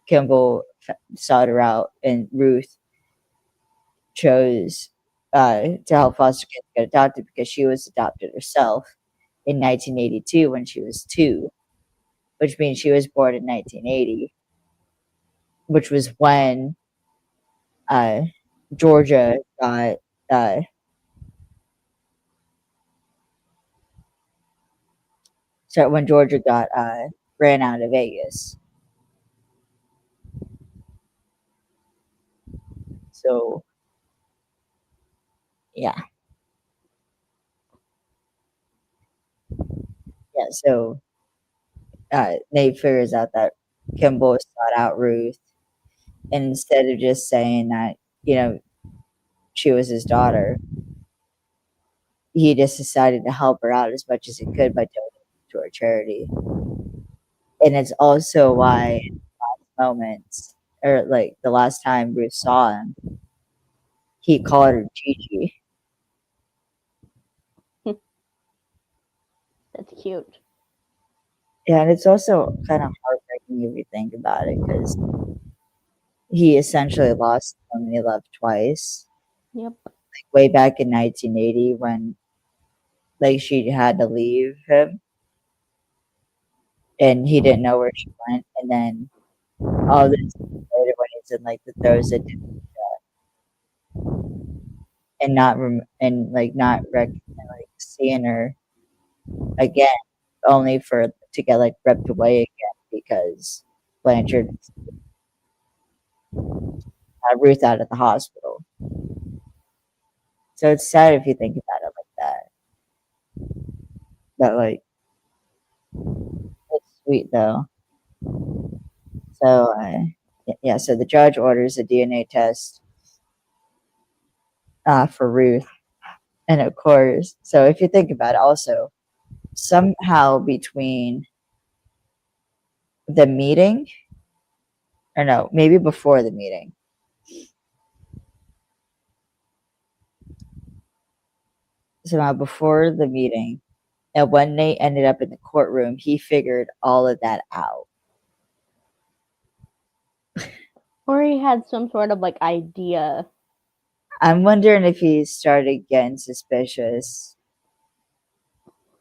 Kimball sought her out and Ruth chose to help foster kids get adopted because she was adopted herself in 1982 when she was 2, which means she was born in 1980, which was when Georgia got when Georgia got ran out of Vegas. So yeah, so Nate figures out that Kimball sought out Ruth, and instead of just saying that she was his daughter, he just decided to help her out as much as he could by donating to her charity. And it's also why moments, or like the last time Ruth saw him, he called her Gigi. That's cute. Yeah, and it's also kind of heartbreaking if you think about it, because he essentially lost the woman he loved twice. Yep. Like way back in 1980 when like she had to leave him and he didn't know where she went, and then all this later when he's in like the throes of and not like seeing her again, only for to get like ripped away again because Blanchard. Ruth out of the hospital. So it's sad if you think about it like that. But like, it's sweet though. So yeah, so the judge orders a DNA test for Ruth, and of course, so if you think about it, also somehow between the meeting, or no, maybe before the meeting, somehow before the meeting, and when Nate ended up in the courtroom, he figured all of that out. Or he had some sort of like idea. I'm wondering if he started getting suspicious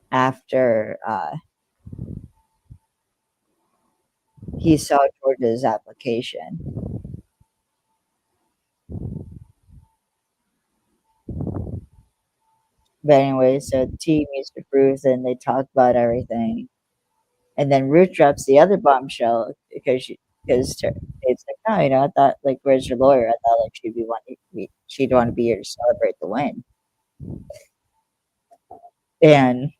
after he saw George's application. But anyway, so the team meets with Ruth and they talk about everything. And then Ruth drops the other bombshell because it's like, no, I thought, like, where's your lawyer? I thought like she'd want to be here to celebrate the win. And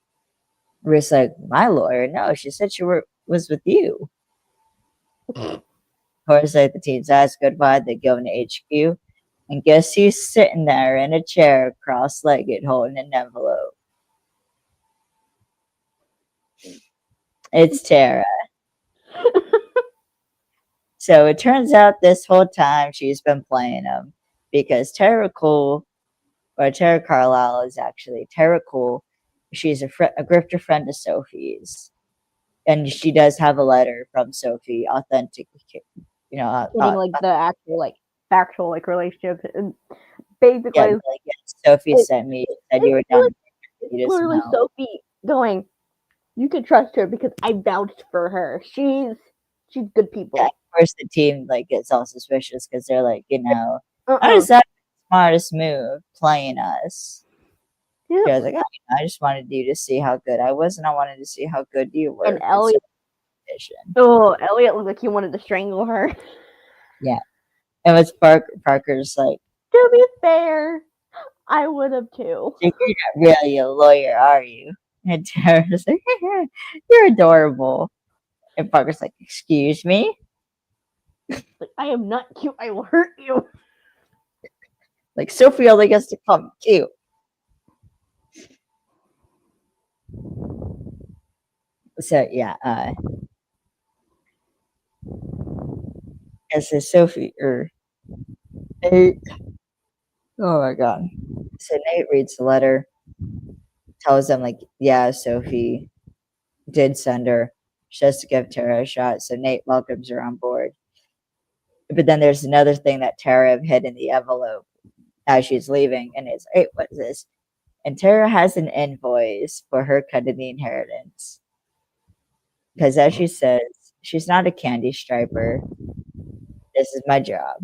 Ruth's like, my lawyer? No, she said was with you. Of course, like the teens ask goodbye, they go into HQ, and guess who's sitting there in a chair, cross-legged, holding an envelope? It's Tara. So it turns out this whole time she's been playing him because Tara Carlisle is actually Tara Cole. She's a grifter friend of Sophie's, and she does have a letter from Sophie, authentic, Getting like the actual like factual like relationship, and basically, yeah, like, Sophie said you were done. It's literally Sophie going, you can trust her because I vouched for her. She's good people. Yeah, of course, the team like gets all suspicious because they're like, how does that be the smartest move playing us? Yeah. She was like, I just wanted you to see how good I was, and I wanted to see how good you were. And Elliot, Elliot looked like he wanted to strangle her. Yeah, and with Parker's like, to be fair, I would have too. You're not really a lawyer, are you? And Tara's like, you're adorable. And Parker's like, excuse me? Like, I am not cute. I will hurt you. Like, Sophie only gets to call me cute. So, yeah. So Sophie, or Nate. Oh my God. So Nate reads the letter, tells them, like, yeah, Sophie did send her. She has to give Tara a shot. So Nate welcomes her on board. But then there's another thing that Tara hid in the envelope as she's leaving. And it's, hey, what is this? And Tara has an invoice for her cut of the inheritance. Because as she says, she's not a candy striper. This is my job.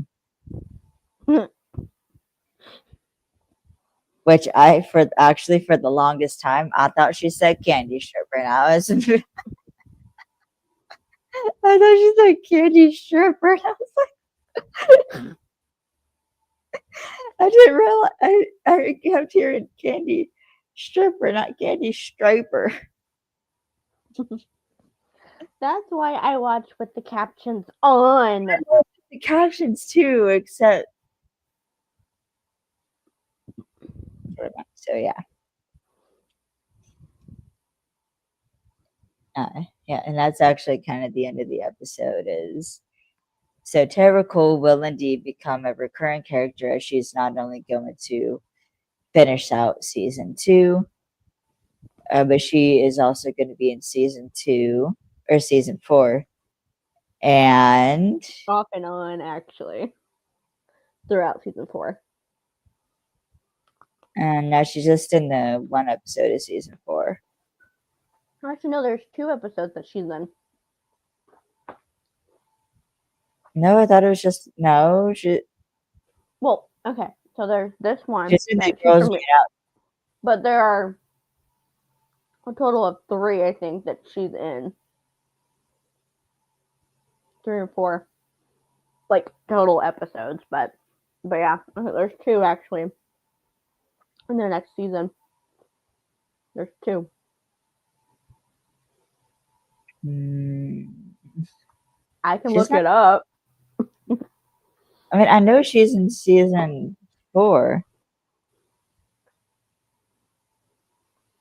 Which for the longest time, I thought she said candy stripper. And I was, I thought she said candy stripper. And I was like, I didn't realize, I kept hearing candy stripper, not candy striper. That's why I watch with the captions on. I love the captions too, except. So yeah. Yeah, and that's actually kind of the end of the episode is so Tara Cole will indeed become a recurring character as she's not only going to finish out season 2, but she is also going to be in season 2 or season 4. And off and on actually throughout season 4. And now she's just in the one episode of season 4. Actually, no, there's 2 episodes that she's in. No, I thought it was just Well, okay, so there's this one. She's in the Girls Night Out. But there are a total of 3, I think, that she's in. 3 or 4. like total episodes, but yeah, there's 2 actually in the next season. There's 2. Hmm. I can She's look not. it up. I mean, I know she's in season 4.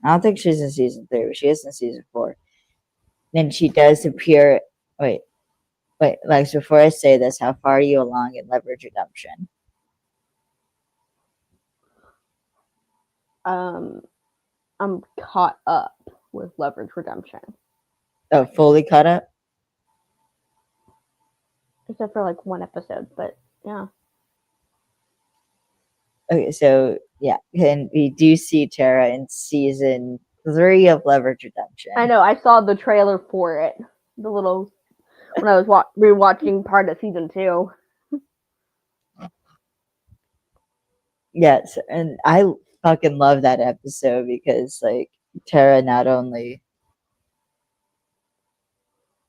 I don't think she's in season 3, but she is in season 4. Then she does appear. Wait, Lex. Before I say this, how far are you along in Leverage Redemption? I'm caught up with Leverage Redemption, Oh, fully caught up. except for like 1 episode, but yeah. Okay, so yeah, and we do see Tara in season 3 of Leverage I Redemption. know. I saw the trailer for it. The little when I was rewatching part of season 2. Yes, and I fucking love that episode because like Tara not only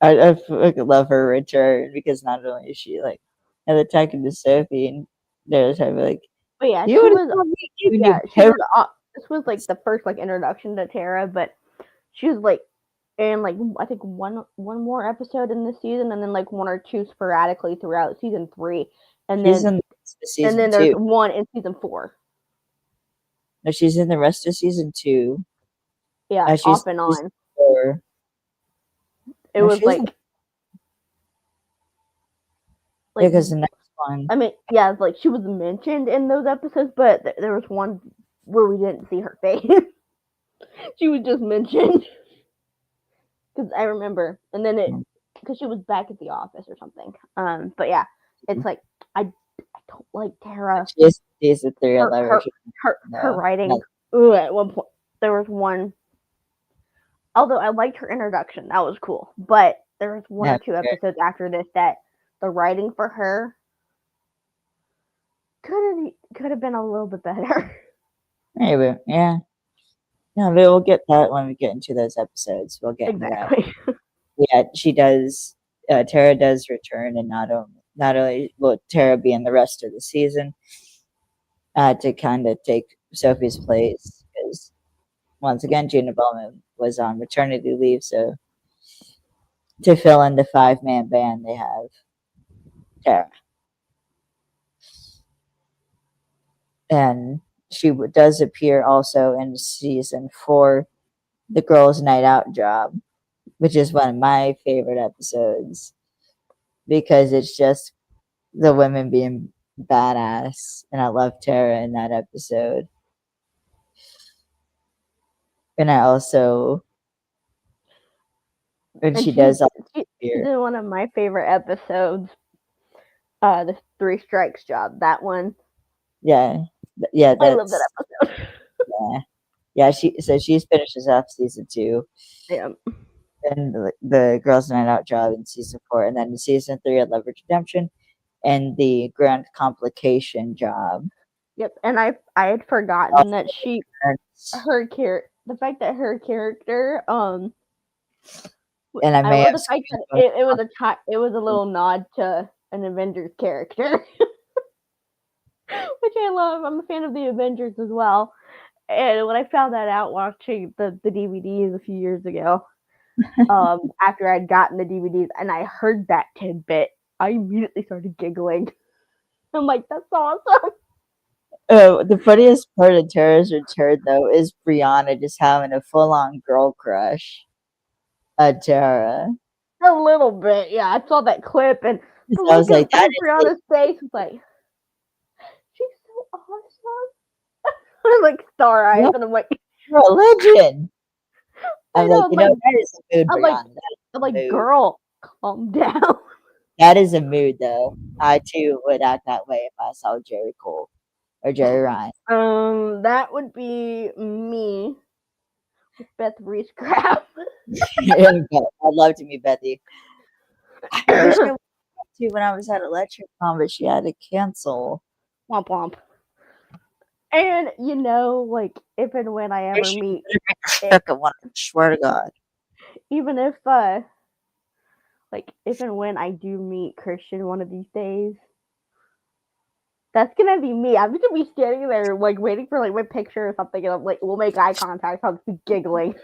I fucking love her return because not only is she like attacking to Sophie and there's her like But yeah, you she would have was. told me you Yeah, knew she Tara. was. This was like the first like introduction to Tara, but she was like in like I think one more episode in this season, and then like 1 or 2 sporadically throughout season 3, and She's then in season there's 2. 1 in season 4. No, she's in the rest of season 2. Yeah, She's off and in season on. 4. It No, was she's in like because the next one. I mean, yeah, like she was mentioned in those episodes, but there was one where we didn't see her face. She was just mentioned because I remember, and then because she was back at the office or something. But yeah, it's like I don't like Tara. She is season 3 of Her Leverage. her No, writing. no, Ooh, at one point there was one. Although I liked her introduction, that was cool. But there was 1 no, or 2 episodes after this that the writing for her could have been a little bit better. maybe, yeah. No, but we'll get that when we get into those episodes. We'll get into that. Exactly. Yeah, she does. Tara does return, and not only will Tara be in the rest of the season to kind of take Sophie's place because once again, Gina Bowman was on maternity leave, so to fill in the 5-man band, they have Tara, and she does appear also in season 4, The Girls' Night Out Job, which is one of my favorite episodes because it's just the women being badass, and I love Tara in that episode. And I also, when And she does she's here, in one of my favorite episodes, the 3 Strikes Job. That one. yeah, yeah, I love that that's episode. yeah, yeah. She finishes off season 2, Yeah. and the Girls' Night Out Job in season 4, and then in season 3 at Leverage Redemption, and the Grand Complication Job. Yep. And I had forgotten that And the fact that her character I I may love have the fact that screenshot it was a little nod to an Avengers character, which I love. I'm a fan of the Avengers as well. And when I found that out watching the DVDs a few years ago, after I'd gotten the DVDs and I heard that tidbit, I immediately started giggling. I'm like, that's awesome. The funniest part of Tara's return, though, is Brianna just having a full-on girl crush on Tara. A little bit, yeah. I saw that clip and the I look was like, that on is Brianna's face was like, she's so awesome. I'm like star eyes, and I'm like, you're a legend. I I'm like, know. that is a mood, Brianna. That I'm is a like, mood. girl, calm down. That is a mood, though. I too would act that way if I saw Jerry Cole or Jerry Ryan. That would be me with Beth Reese crap. I'd love to meet Bethy. I wish I went to when I was at ElectricCon, but she had to cancel. Womp womp. And like if and when I ever meet, Second one, I swear to God. even if like if and when I do meet Christian one of these days, that's gonna be me. I'm just gonna be standing there like waiting for like my picture or something, and I'm like, we'll make eye contact. I'll just be giggling.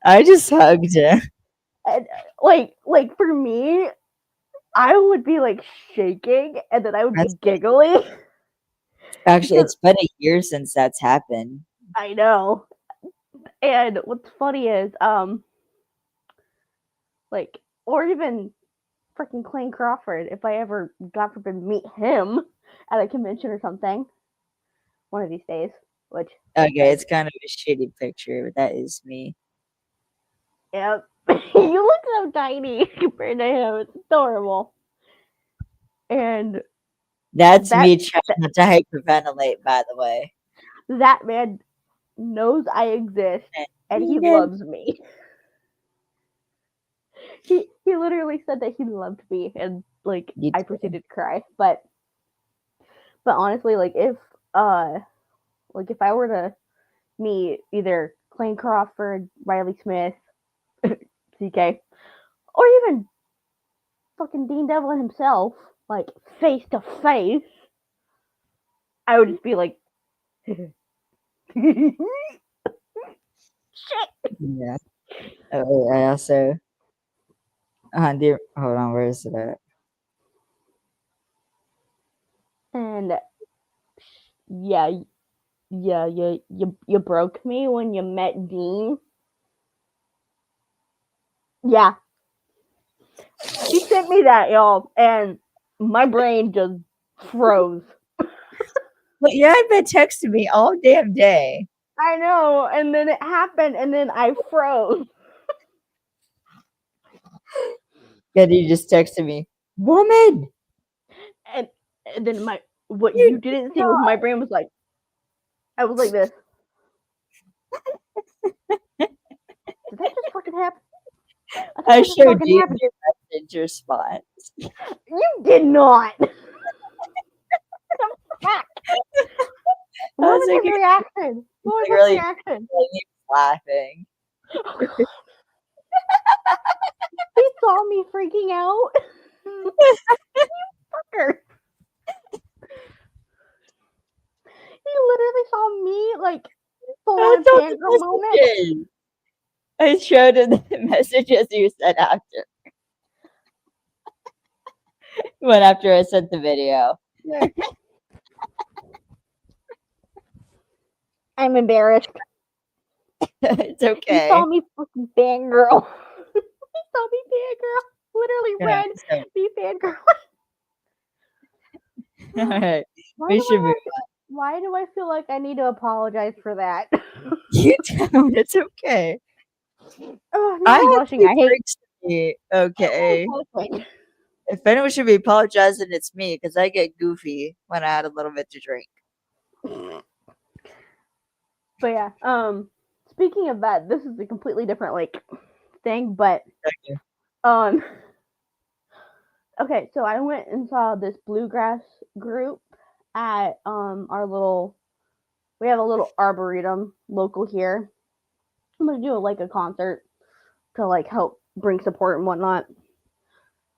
I just hugged you. And like for me, I would be like shaking, and then I would be giggling. Actually, Because it's been a year since that's happened. I know. And what's funny is, like, or even freaking Clayne Crawford, if I ever, God forbid, meet him at a convention or something, one of these days, which, Okay, it's kind of a shitty picture, but that is me. yeah, you look so tiny compared to him. It's adorable. And That's that me trying not to hyperventilate, by the way. that man knows I exist, and he Yeah. loves me. He literally said that he loved me, and like You I too. proceeded to cry. But honestly, like if I were to meet either Clayne Crawford, Riley Smith, CK, or even fucking Dean Devlin himself, like face to face, I would just be like, shit. Yeah. Oh, I also. Hold on, where is it at? And yeah, you broke me when you met Dean. Yeah, he sent me that, y'all, and my brain just froze. But you had been texting me all damn day. I know, and then it happened, and then I froze. And you just texted me, woman. And then what You you didn't see was my brain was like, I was like this. Did that just fucking happen? I think I that just showed fucking you happened. your message response. You did not. I What was was like, his reaction? What was his really, reaction? really laughing. Oh, God. He saw me freaking out. Fucker. He literally saw me like full I on thought fangirl the moment. messages. I showed him the messages you sent after. When after I sent the video. I'm embarrassed. It's He okay. saw me fucking fangirl. He saw me fangirl. Literally Yeah, read so, me fangirl. all right. Why We do should I move have to, why do I feel like I need to apologize for that? on. You don't. It's okay. Oh, I now I'm have blushing. two I hate freaks to me. Okay. blushing. If anyone should be apologizing, it's me because I get goofy when I had a little bit to drink. But yeah, speaking of that, this is a completely different like thing, but Okay. um okay, so I went and saw this bluegrass group at our little, we have a little arboretum local here. I'm gonna do like a concert to like help bring support and whatnot.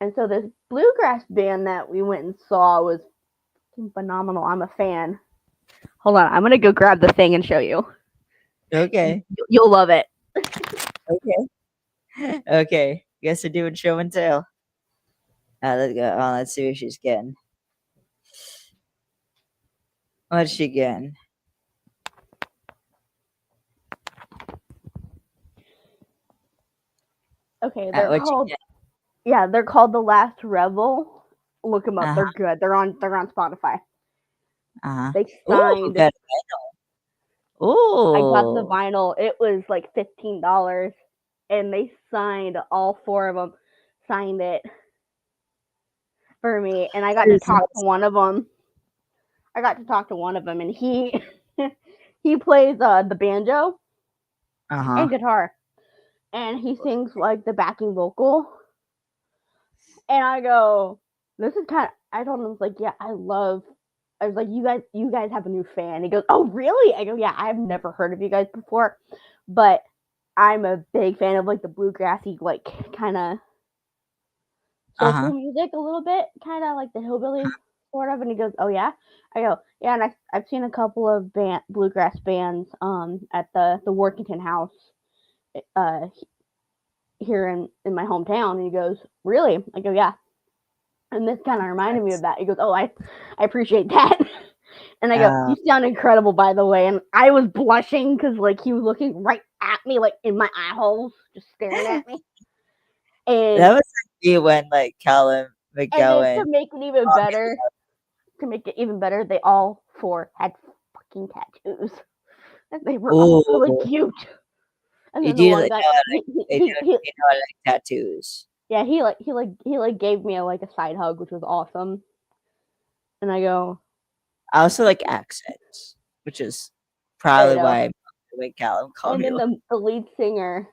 And so this bluegrass band that we went and saw was phenomenal. I'm a fan. Hold on, I'm gonna go grab the thing and show you. Okay. You'll love it. Okay. Okay. Guess we're doing show and tell. Let's go. Oh, let's see what she's getting. What's she getting? Okay, they're What you called, getting? yeah, they're called The Last Rebel. Look them up. Uh They're good. They're on Spotify. huh. They Ooh, signed. good. I got the Ooh. vinyl. It was like $15, and they signed all four of them. Signed it for me, and I got That to is talk to nice. one of them. And he he plays the banjo Uh huh. and guitar, and he sings like the backing vocal. And I go, this is kind of. I told him, I was like, yeah, I love. I was like, you guys have a new fan. He goes, oh really? I go, yeah, I've never heard of you guys before, but I'm a big fan of like the bluegrassy like kind of soulful music a little bit, kind of like the hillbilly sort of. And he goes, "Oh yeah." I go, "Yeah." And I've seen a couple of bluegrass bands at the Workington House uh here in my hometown. And he goes, "Really?" I go, "Yeah." And this kind of reminded me of that. He goes, "Oh, I appreciate that." And I go, "You sound incredible, by the way." And I was blushing because like he was looking right at me, like in my eye holes, just staring at me. And That was like me when like Callum and then McGowan. to make it even better, they all four had fucking tattoos, and they were all really Ooh, cute. And you then the do one like guy, they know I like tattoos. yeah, he gave me a side hug, which was awesome. And I go, I also like accents, which is I probably know. why like Callum called And me then the lead singer,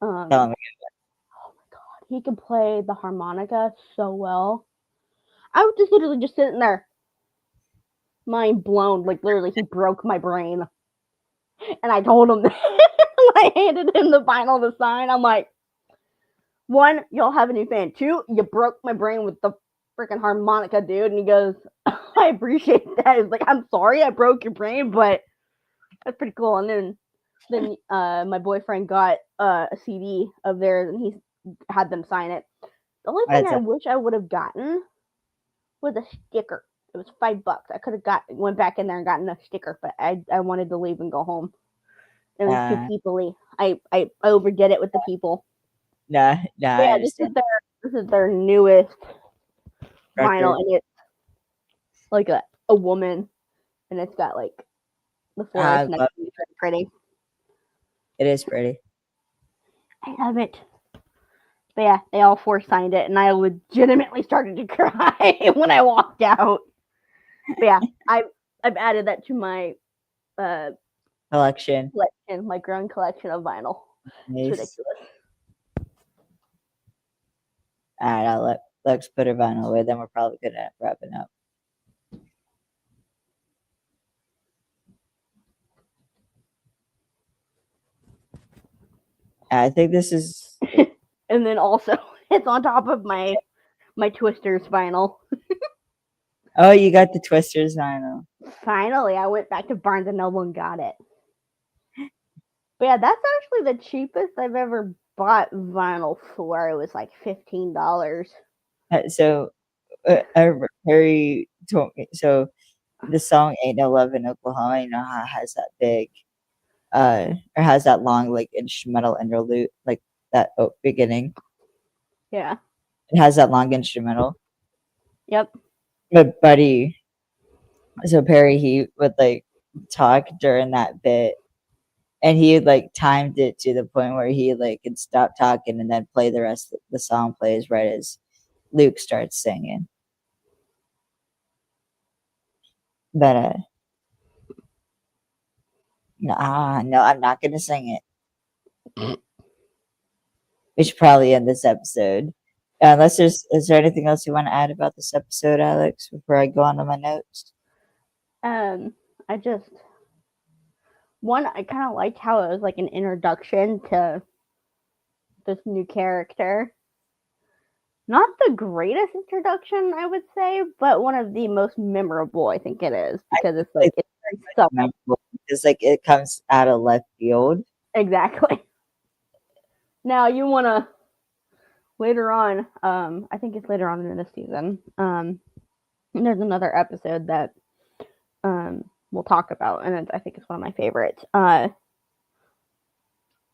Callum. oh my god, he can play the harmonica so well. I was just literally just sitting there, mind blown. Like literally, he broke my brain. And I told him that. I handed him the vinyl to sign. I'm like, one, y'all have a new fan. Two, you broke my brain with the freaking harmonica, dude. And he goes, I appreciate that. He's like, I'm sorry I broke your brain, but that's pretty cool. And then my boyfriend got a CD of theirs, and he had them sign it. The only thing I wish I would have gotten was a sticker. It was $5. I could have went back in there and gotten a sticker, but I wanted to leave and go home. It was too peoply. I overdid it with the people. Nah, I Yeah, understand. this is their newest vinyl, Record. and it's like a woman, and it's got like the forest next to it. It's pretty. It is pretty. I love it. But yeah, they all four signed it, and I legitimately started to cry when I walked out. But yeah, I've added that to my Collection. my growing collection of vinyl. Nice. It's ridiculous. Alright, let's put her vinyl away, then we're probably gonna end up wrapping up. I think this is And then also it's on top of my Twisters vinyl. Oh, you got the Twisters vinyl. Finally, I went back to Barnes and Noble and got it. But yeah, that's actually the cheapest I've ever bought vinyl for. It was like $15. So Harry told me. So the song "Ain't No Love in Oklahoma," you know how it has that big, or has that long like instrumental interlude, like that beginning. Yeah. It has that long instrumental. Yep. But buddy, so Perry, he would like talk during that bit, and he like timed it to the point where he like could stop talking and then play the rest of the song plays right as Luke starts singing. But no, I'm not gonna sing it. We should probably end this episode. Unless is there anything else you want to add about this episode, Alex, before I go on to my notes? I just I kind of liked how it was like an introduction to this new character. Not the greatest introduction, I would say, but one of the most memorable. I think it is because it's like it's very subtle. Because like it comes out of left field. Exactly. Now you want to later on. I think it's later on in the season. There's another episode that we'll talk about, and I think it's one of my favorites. That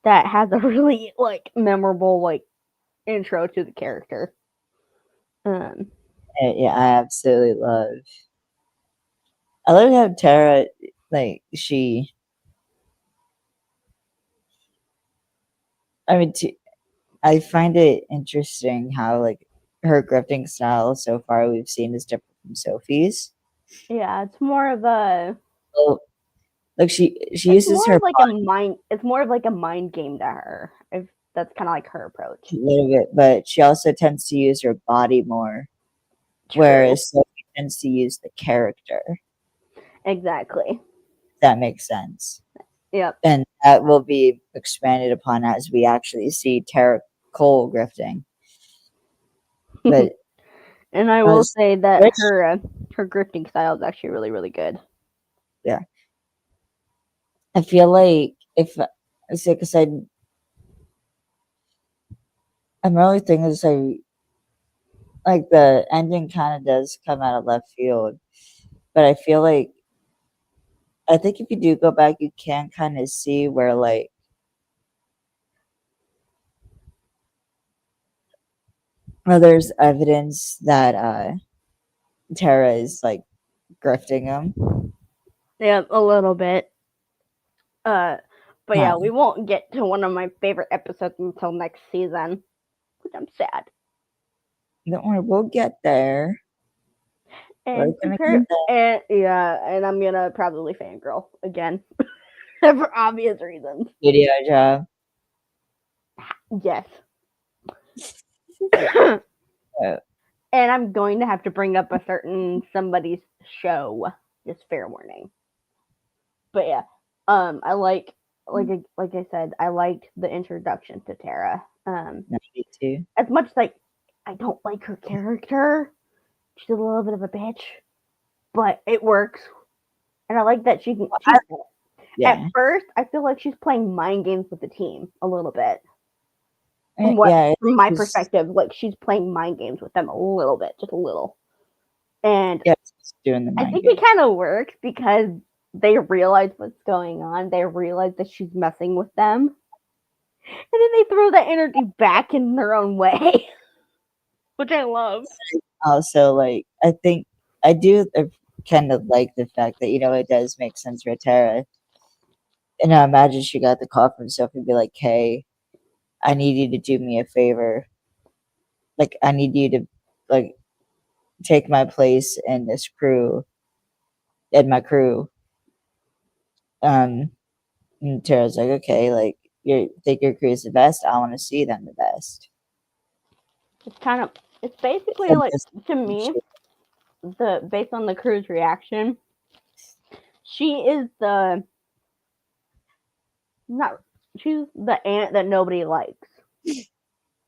has a really like memorable like intro to the character. Yeah, I absolutely love. I love how Tara, like she. I mean, I find it interesting how like her grifting style so far we've seen is different from Sophie's. Yeah, it's more of a. Well, like she uses her like body. It's more of like a mind game to her. If that's kind of like her approach. A little bit, but she also tends to use her body more, True. whereas Sophie tends to use the character. Exactly. That makes sense. Yep. And that will be expanded upon as we actually see Tara Cole grifting. But And I will was say that which her grifting style is actually really, really good. yeah, I feel like if it's because I'm really thinking is like the ending kind of does come out of left field, but I feel like I think if you do go back, you can kind of see where like well, there's evidence that Tara is like grifting him. Yeah, a little bit. But yeah, Huh. we won't get to one of my favorite episodes until next season, which I'm sad. Don't worry, we'll get there. We're And gonna compare get there. and I'm gonna probably fangirl again for obvious reasons. Video job. Yes. Uh, And I'm going to have to bring up a certain somebody's show. Just fair warning. But yeah, I like I said, I liked the introduction to Tara. Me too. As much as I don't like her character, she's a little bit of a bitch, but it works. And I like that she's at Yeah. first I feel like she's playing mind games with the team a little bit. From Yeah, I from think my he's perspective, like she's playing mind games with them a little bit, just a little. And yeah, he's doing the I mind think it game. kind of works because they realize what's going on. They realize that she's messing with them. And then they throw that energy back in their own way, which I love. Also, like I think I do kind of like the fact that it does make sense for Tara. And I imagine she got the call from Sophie and be like, "Hey, I need you to do me a favor. Like, I need you to like take my place in this crew, in my crew." Um, and Tara's like, "Okay, like you think your crew is the best? I want to see them the best." It's basically And like this- to me, the based on the crew's reaction, she is the not she's the aunt that nobody likes.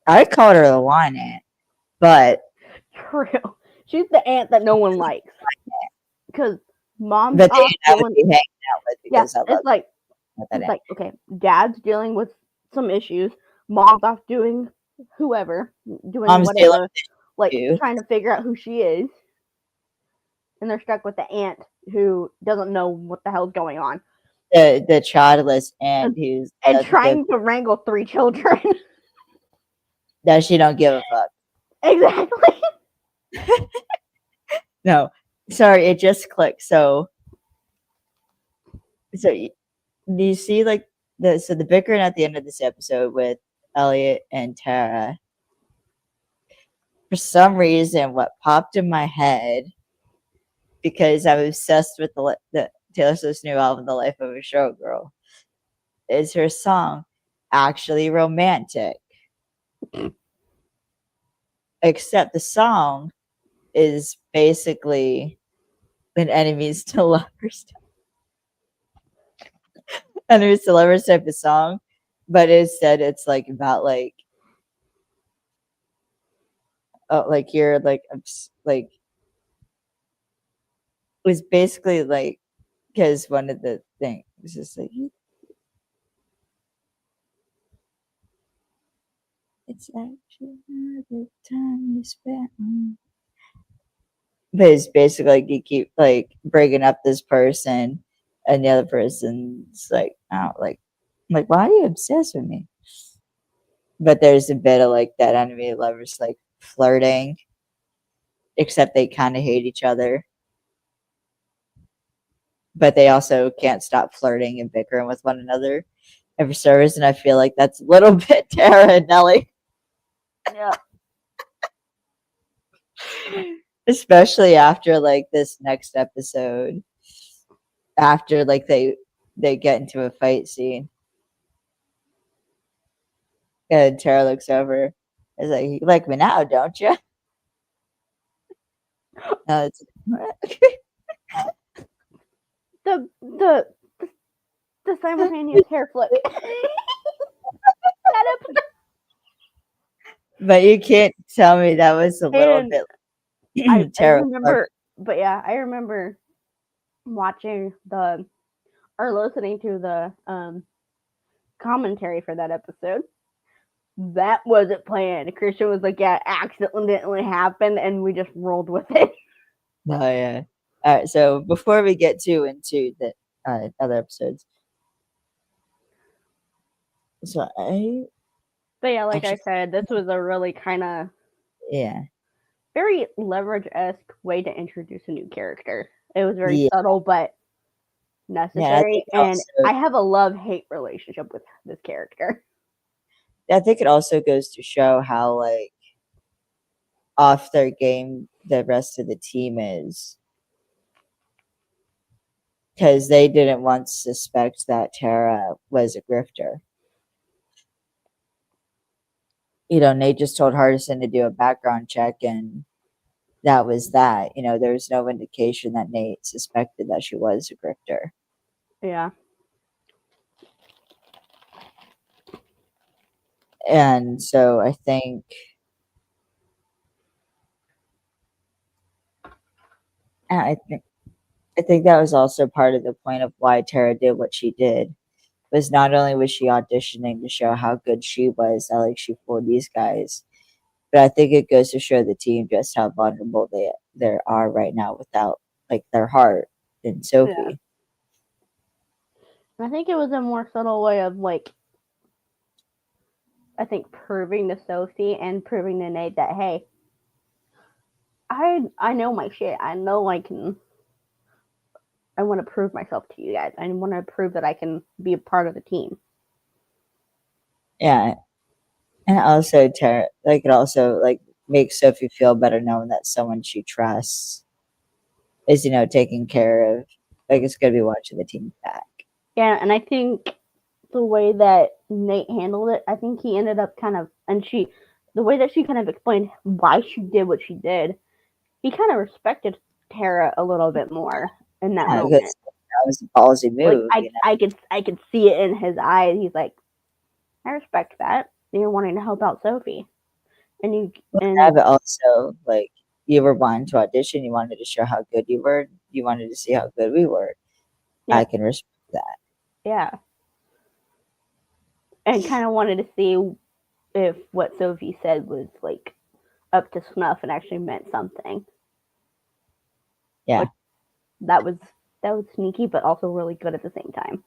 I called her the wine aunt, but True. She's the aunt that no one likes. Because mom's but off I would doing be hanging out with yeah, because I love that aunt. okay, dad's dealing with some issues, mom's off doing whoever, doing Mom's dealing whatever, like with you. trying to figure out who she is, and they're stuck with the aunt who doesn't know what the hell's going on. The childless aunt And, who's and doesn't give trying to wrangle 3 children. that she don't give a fuck. Exactly. No, sorry, it just clicked. So do you see like the bickering at the end of this episode with Elliot and Tara? For some reason, what popped in my head because I'm obsessed with the Taylor Swift's new album, "The Life of a Showgirl," is her song "Actually Romantic." Except the song is basically an enemies to lovers, enemies to lovers type of song, but instead it's like about like you're like it was basically like because one of the things was just like it's actually not the time you spent but it's basically like you keep like breaking up this person and the other person's like oh like why are you obsessed with me, but there's a bit of like that enemy lovers like flirting except they kind of hate each other but they also can't stop flirting and bickering with one another. And for some reason, I feel like that's a little bit Tara and Nelly, Yeah. especially after like this next episode. After like they get into a fight scene, and Tara looks over, is like, "You like me now, don't you?" It's The the the simultaneous hair flip. That episode. But you can't tell me that was a little And bit I terrible. remember, but yeah, I remember watching the or listening to the commentary for that episode. That wasn't planned. Christian was like, "Yeah, accidentally happened," and we just rolled with it. Oh yeah. All right. So before we get too into the other episodes, so I But yeah, like I actually said, this was a really kind of yeah very leverage-esque way to introduce a new character. It was very yeah subtle but yeah. I think necessary, it and also I have a love-hate relationship with this character. I think it also goes to show how like off their game the rest of the team is because they didn't once suspect that Tara was a grifter. Nate just told Hardison to do a background check and that was that. There was no indication that Nate suspected that she was a grifter. Yeah. And so I think that was also part of the point of why Tara did what she did. Was not only was she auditioning to show how good she was, that like she fooled these guys, but I think it goes to show the team just how vulnerable they are right now without like their heart in Yeah. Sophie. I think it was a more subtle way of like I think proving to Sophie and proving to Nate that hey, I know my shit. I know I want to prove myself to you guys. I want to prove that I can be a part of the team. Yeah, and also Tara, like it also like makes Sophie feel better knowing that someone she trusts is taking care of. Like it's gonna be watching the team back. Yeah, and I think the way that Nate handled it, I think he ended up kind of the way that she kind of explained why she did what she did, he kind of respected Tara a little bit more in that Yeah, moment. because that was a ballsy Like move. I could see it in his eyes. He's like, I respect that. You're wanting to help out Sophie, and Yeah, but also like you were wanting to audition, you wanted to show how good you were, you wanted to see how good we were. yeah, I can respect that. yeah, and kind of wanted to see if what Sophie said was like up to snuff and actually meant something. Yeah. Which that was sneaky, but also really good at the same time.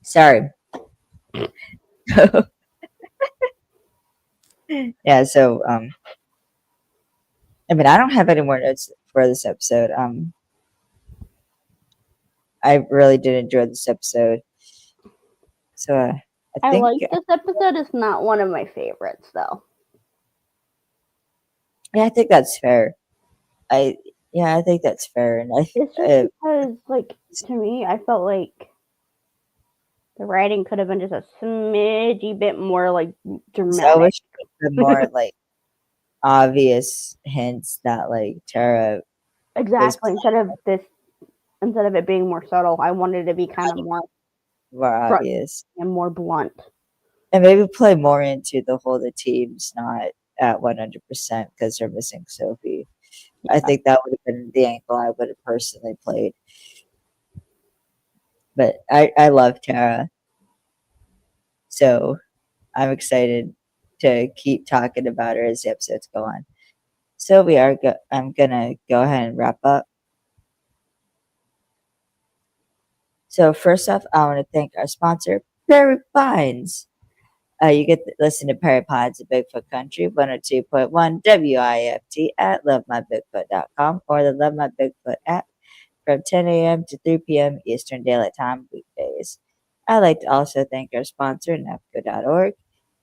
Sorry. Yeah, so I mean I don't have any more notes for this episode. I really did enjoy this episode. So I I think like this episode. It's not one of my favorites though. yeah, I think that's fair. I yeah, I think that's fair. And It's just because, like, to me, I felt like the writing could have been just a smidgy bit more like so I dramatic. wish the more like obvious hints that like Tara was Exactly. Instead of it being more subtle, I wanted it to be kind of more more front obvious. and more blunt. And maybe play more into the whole the team's not at 100% because they're missing Sophie. I Yeah. think that would have been the angle I would have personally played. But I love Tara. So I'm excited to keep talking about her as the episodes go on. So I'm gonna go ahead and wrap up. So first off, I want to thank our sponsor, Prairie Pines. You get to listen to Prairie Pods of Bigfoot Country 102.1 WIFT at lovemybigfoot.com or the Love My Bigfoot app from 10 a.m. to 3 p.m. Eastern Daylight Time weekdays. I'd like to also thank our sponsor, NAFCO.org.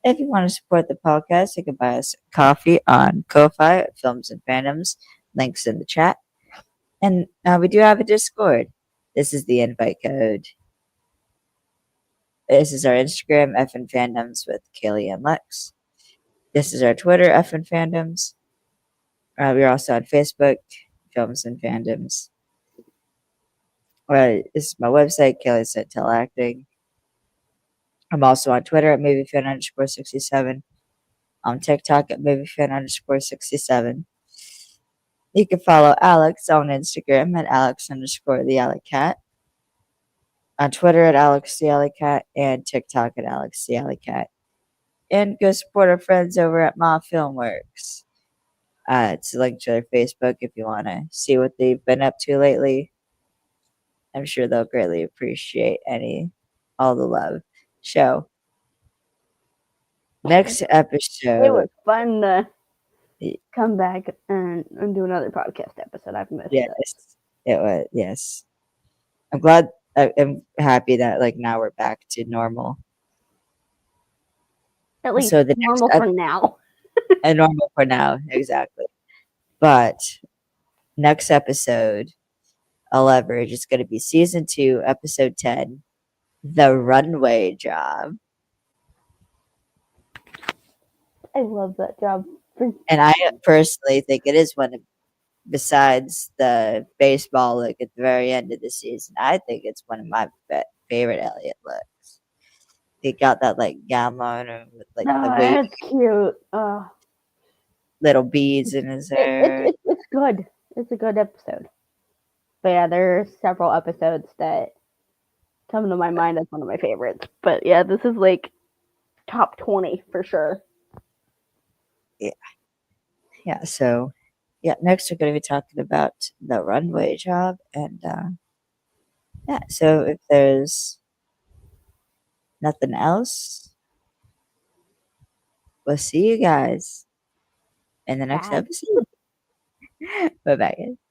If you want to support the podcast, you can buy us coffee on Ko-Fi at Films and Fandoms. Links in the chat. And we do have a Discord. This is the invite code. This is our Instagram, FN Fandoms with Kaylee and Alex. This is our Twitter, FN Fandoms. We're also on Facebook, Films and Fandoms. This is my website, Kaylee and Acting. I'm also on Twitter at moviefan_67. On TikTok at moviefan_67. You can follow Alex on Instagram at Alex_the Alley Cat. On Twitter at Alex the Alley Cat and TikTok at Alex the Alley Cat. And go support our friends over at Ma Filmworks. It's a link to their Facebook if you want to see what they've been up to lately. I'm sure they'll greatly appreciate all the love. So, next It episode, was fun to y- come back and do another podcast episode. I've missed it. it was, yes. I'm glad, I'm happy that, like, now we're back to normal. At least So, the normal for now. and normal for now, exactly. But, next episode, I'll leverage, it's going to be season 2, episode 10, The Runway Job. I love that job. And I personally think it is one of, besides the baseball look at the very end of the season, I think it's one of my favorite Elliot looks. He got that like gown on him with like the Oh, wave, that's cute. little beads in his hair. It's good. It's a good episode. But yeah, there are several episodes that come to my mind as one of my favorites. But yeah, this is like top 20 for sure. Yeah. So, yeah. Next, we're going to be talking about The Runway Job, and yeah. So if there's nothing else, we'll see you guys in the next Bye. episode. Bye bye.